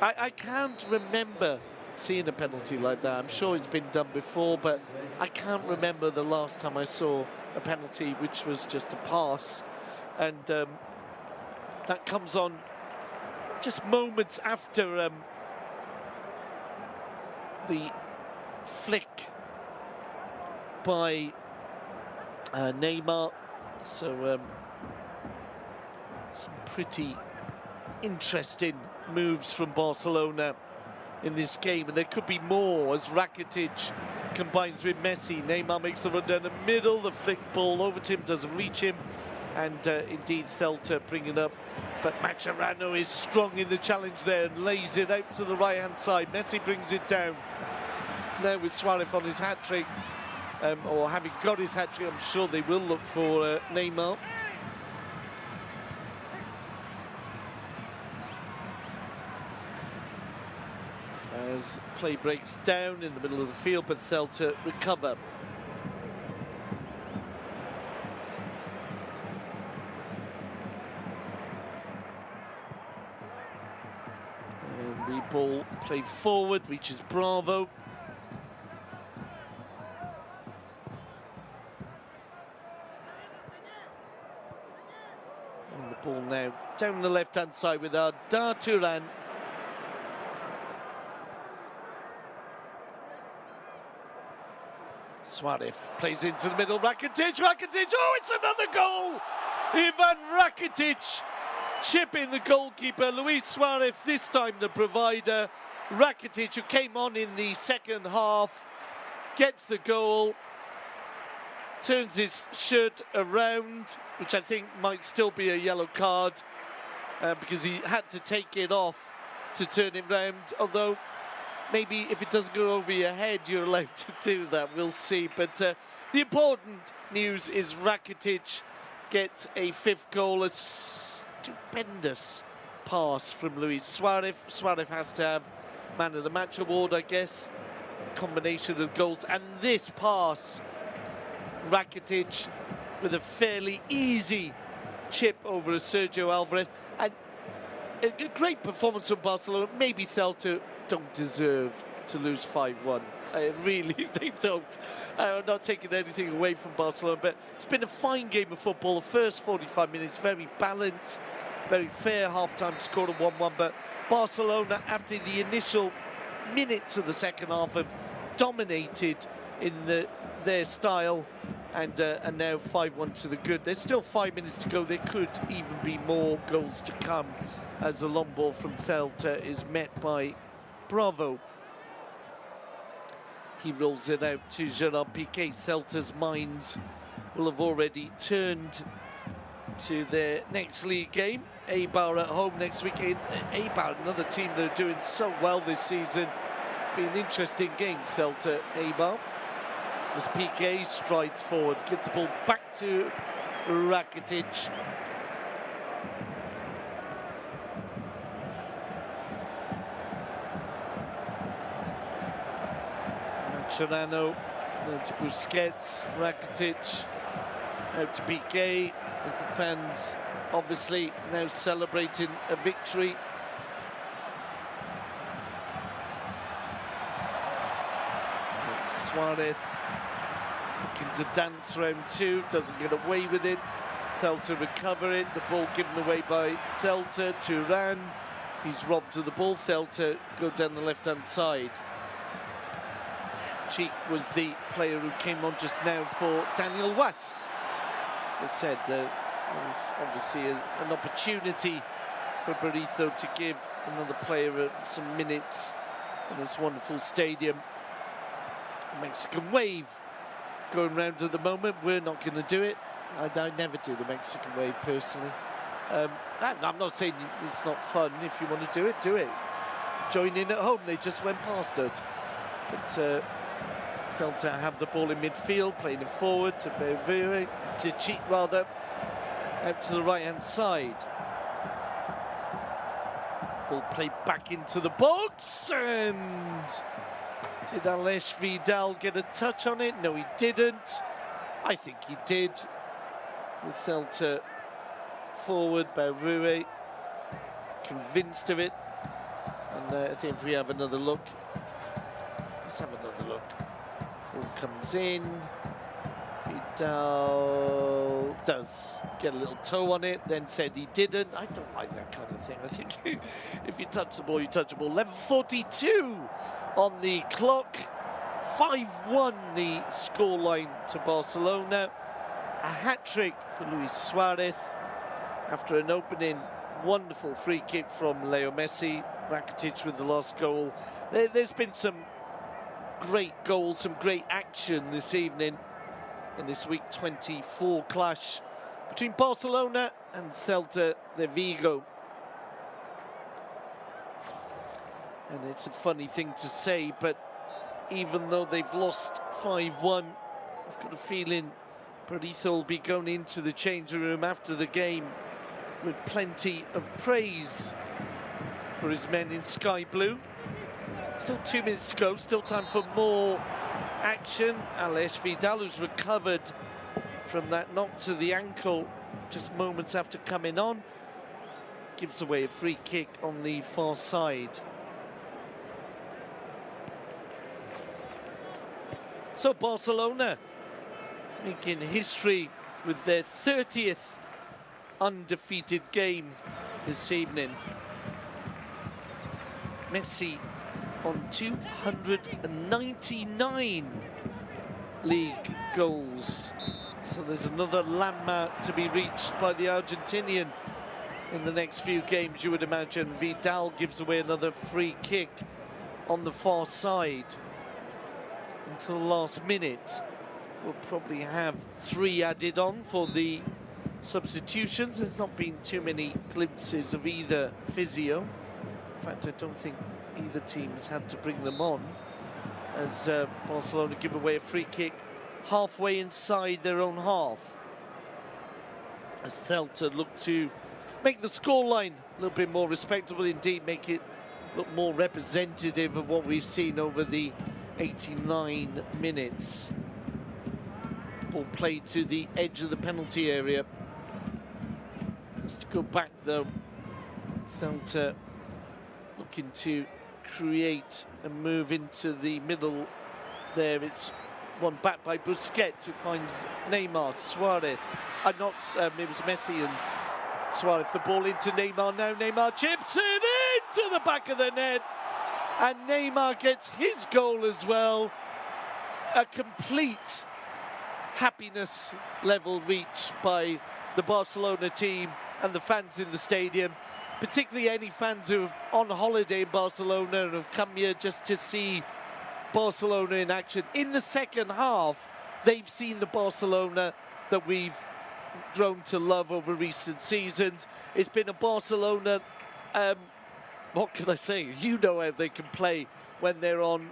A: I can't remember seeing a penalty like that. I'm sure it's been done before, but I can't remember the last time I saw a penalty which was just a pass, and that comes on just moments after the flick by Neymar. So some pretty interesting moves from Barcelona in this game, and there could be more as Rakitic combines with Messi. Neymar makes the run down the middle, the flick ball over to him, doesn't reach him, and indeed Celtic bring it up, but Mascherano is strong in the challenge there and lays it out to the right hand side. Messi brings it down now with Suarez on his hat-trick, or having got his hat-trick. I'm sure they will look for Neymar. As play breaks down in the middle of the field, but Celtic recover. And the ball played forward, reaches Bravo. And the ball now down the left-hand side with Arda Turan. Suarez plays into the middle, Rakitic, oh, it's another goal! Ivan Rakitic chipping the goalkeeper, Luis Suarez, this time the provider. Rakitic, who came on in the second half, gets the goal, turns his shirt around, which I think might still be a yellow card, because he had to take it off to turn it round, although maybe if it doesn't go over your head, you're allowed to do that. We'll see. But the important news is Rakitic gets a fifth goal. A stupendous pass from Luis Suarez. Suarez has to have Man of the Match award, I guess. A combination of goals. And this pass, Rakitic with a fairly easy chip over Sergio Alvarez. And a great performance from Barcelona. Maybe Celtic don't deserve to lose 5-1. Really, they don't. I'm not taking anything away from Barcelona, but it's been a fine game of football. The first 45 minutes, very balanced, very fair. Half-time scored a 1-1, but Barcelona, after the initial minutes of the second half, have dominated in their style, and now 5-1 to the good. There's still 5 minutes to go. There could even be more goals to come as the long ball from Celta is met by Bravo. He rolls it out to Gerard Piqué. Celta's minds will have already turned to their next league game. Eibar at home next week. Eibar, another team that are doing so well this season. Be an interesting game, Celtic Eibar. As PK strides forward, gets the ball back to Rakitic. Mascherano, out to Busquets, Rakitic, out to PK, as the fans obviously now celebrating a victory. It's Suarez looking to dance round two, doesn't get away with it. Celta recover it, the ball given away by Celta, Turan. He's robbed of the ball, Celta go down the left-hand side. Cheek was the player who came on just now for Daniel Was. As I said, there was obviously an opportunity for Barito to give another player some minutes in this wonderful stadium. Mexican wave going round at the moment. We're not going to do it. I never do the Mexican wave personally. I'm not saying it's not fun. If you want to do it, do it. Join in at home. They just went past us. But Celta have the ball in midfield, playing it forward to Bevere, to Cheek rather, out to the right-hand side. Ball played back into the box, and did Alex Vidal get a touch on it? No, he didn't. I think he did. With Celta forward, Bevere convinced of it. And I think if we have another look, let's have another look. Ball comes in. Vidal does get a little toe on it, then said he didn't. I don't like that kind of thing. I think if you touch the ball, you touch the ball. 11:42 on the clock. 5-1 the scoreline to Barcelona. A hat-trick for Luis Suarez after an opening wonderful free kick from Leo Messi. Rakitic with the last goal. There's been some great goals, some great action this evening in this week 24 clash between Barcelona and Celta de Vigo. And it's a funny thing to say, but even though they've lost 5-1, I've got a feeling Barito will be going into the changing room after the game with plenty of praise for his men in sky blue. Still 2 minutes to go, still time for more action. Alex Vidal, who's recovered from that knock to the ankle just moments after coming on, gives away a free kick on the far side. So Barcelona making history with their 30th undefeated game this evening. Messi on 299 league goals. So there's another landmark to be reached by the Argentinian in the next few games, you would imagine. Vidal gives away another free kick on the far side until the last minute. We'll probably have 3 added on for the substitutions. There's not been too many glimpses of either physio. In fact, I don't think either team's had to bring them on, as Barcelona give away a free kick halfway inside their own half, as Celta look to make the scoreline a little bit more respectable, indeed make it look more representative of what we've seen over the 89 minutes. Ball played to the edge of the penalty area. Has to go back though. Celta looking to create a move into the middle there. It's one back by Busquets, who finds Neymar. Suarez, it was Messi and Suarez. The ball into Neymar now. Neymar chips it into the back of the net, and Neymar gets his goal as well. A complete happiness level reached by the Barcelona team and the fans in the stadium, particularly any fans who are on holiday in Barcelona and have come here just to see Barcelona in action. In the second half, they've seen the Barcelona that we've grown to love over recent seasons. It's been a Barcelona, what can I say? You know how they can play when they're on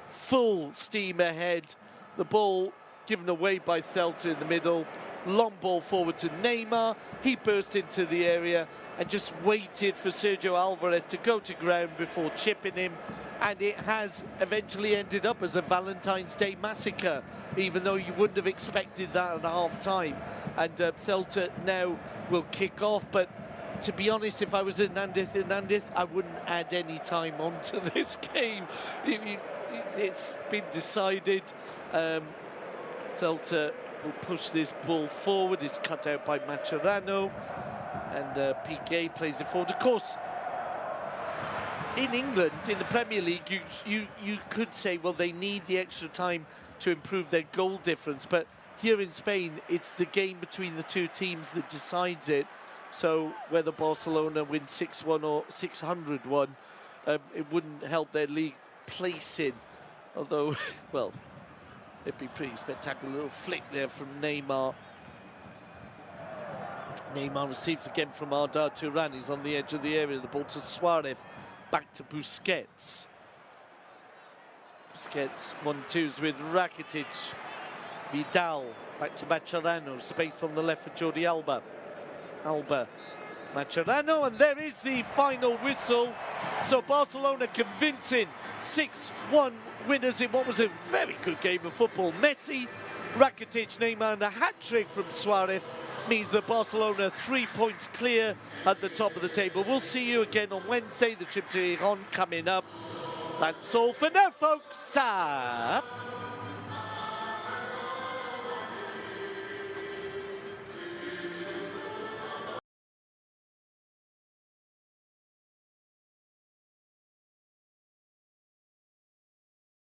A: full steam ahead. The ball given away by Celtic in the middle. Long ball forward to Neymar. He burst into the area and just waited for Sergio Alvarez to go to ground before chipping him. And it has eventually ended up as a Valentine's Day massacre, even though you wouldn't have expected that at half-time. And Celtic now will kick off. But to be honest, if I was Hernandez, I wouldn't add any time onto this game. It's been decided. Celtic will push this ball forward. It's cut out by Mascherano, and Piqué plays it forward. Of course, in England, in the Premier League, you could say, well, they need the extra time to improve their goal difference. But here in Spain, it's the game between the two teams that decides it. So whether Barcelona wins 6-1 or 600-1, it wouldn't help their league placing. Although, well, it'd be pretty spectacular. Little flick there from Neymar. Neymar receives again from Arda Turan. He's on the edge of the area. The ball to Suarez. Back to Busquets. Busquets 1-2s with Rakitic. Vidal. Back to Mascherano. Space on the left for Jordi Alba. Mascherano, and there is the final whistle. So Barcelona convincing 6-1 winners in what was a very good game of football. Messi, Rakitic, Neymar, and a hat-trick from Suarez means that Barcelona 3 points clear at the top of the table. We'll see you again on Wednesday. The trip to Iran coming up. That's all for now, folks.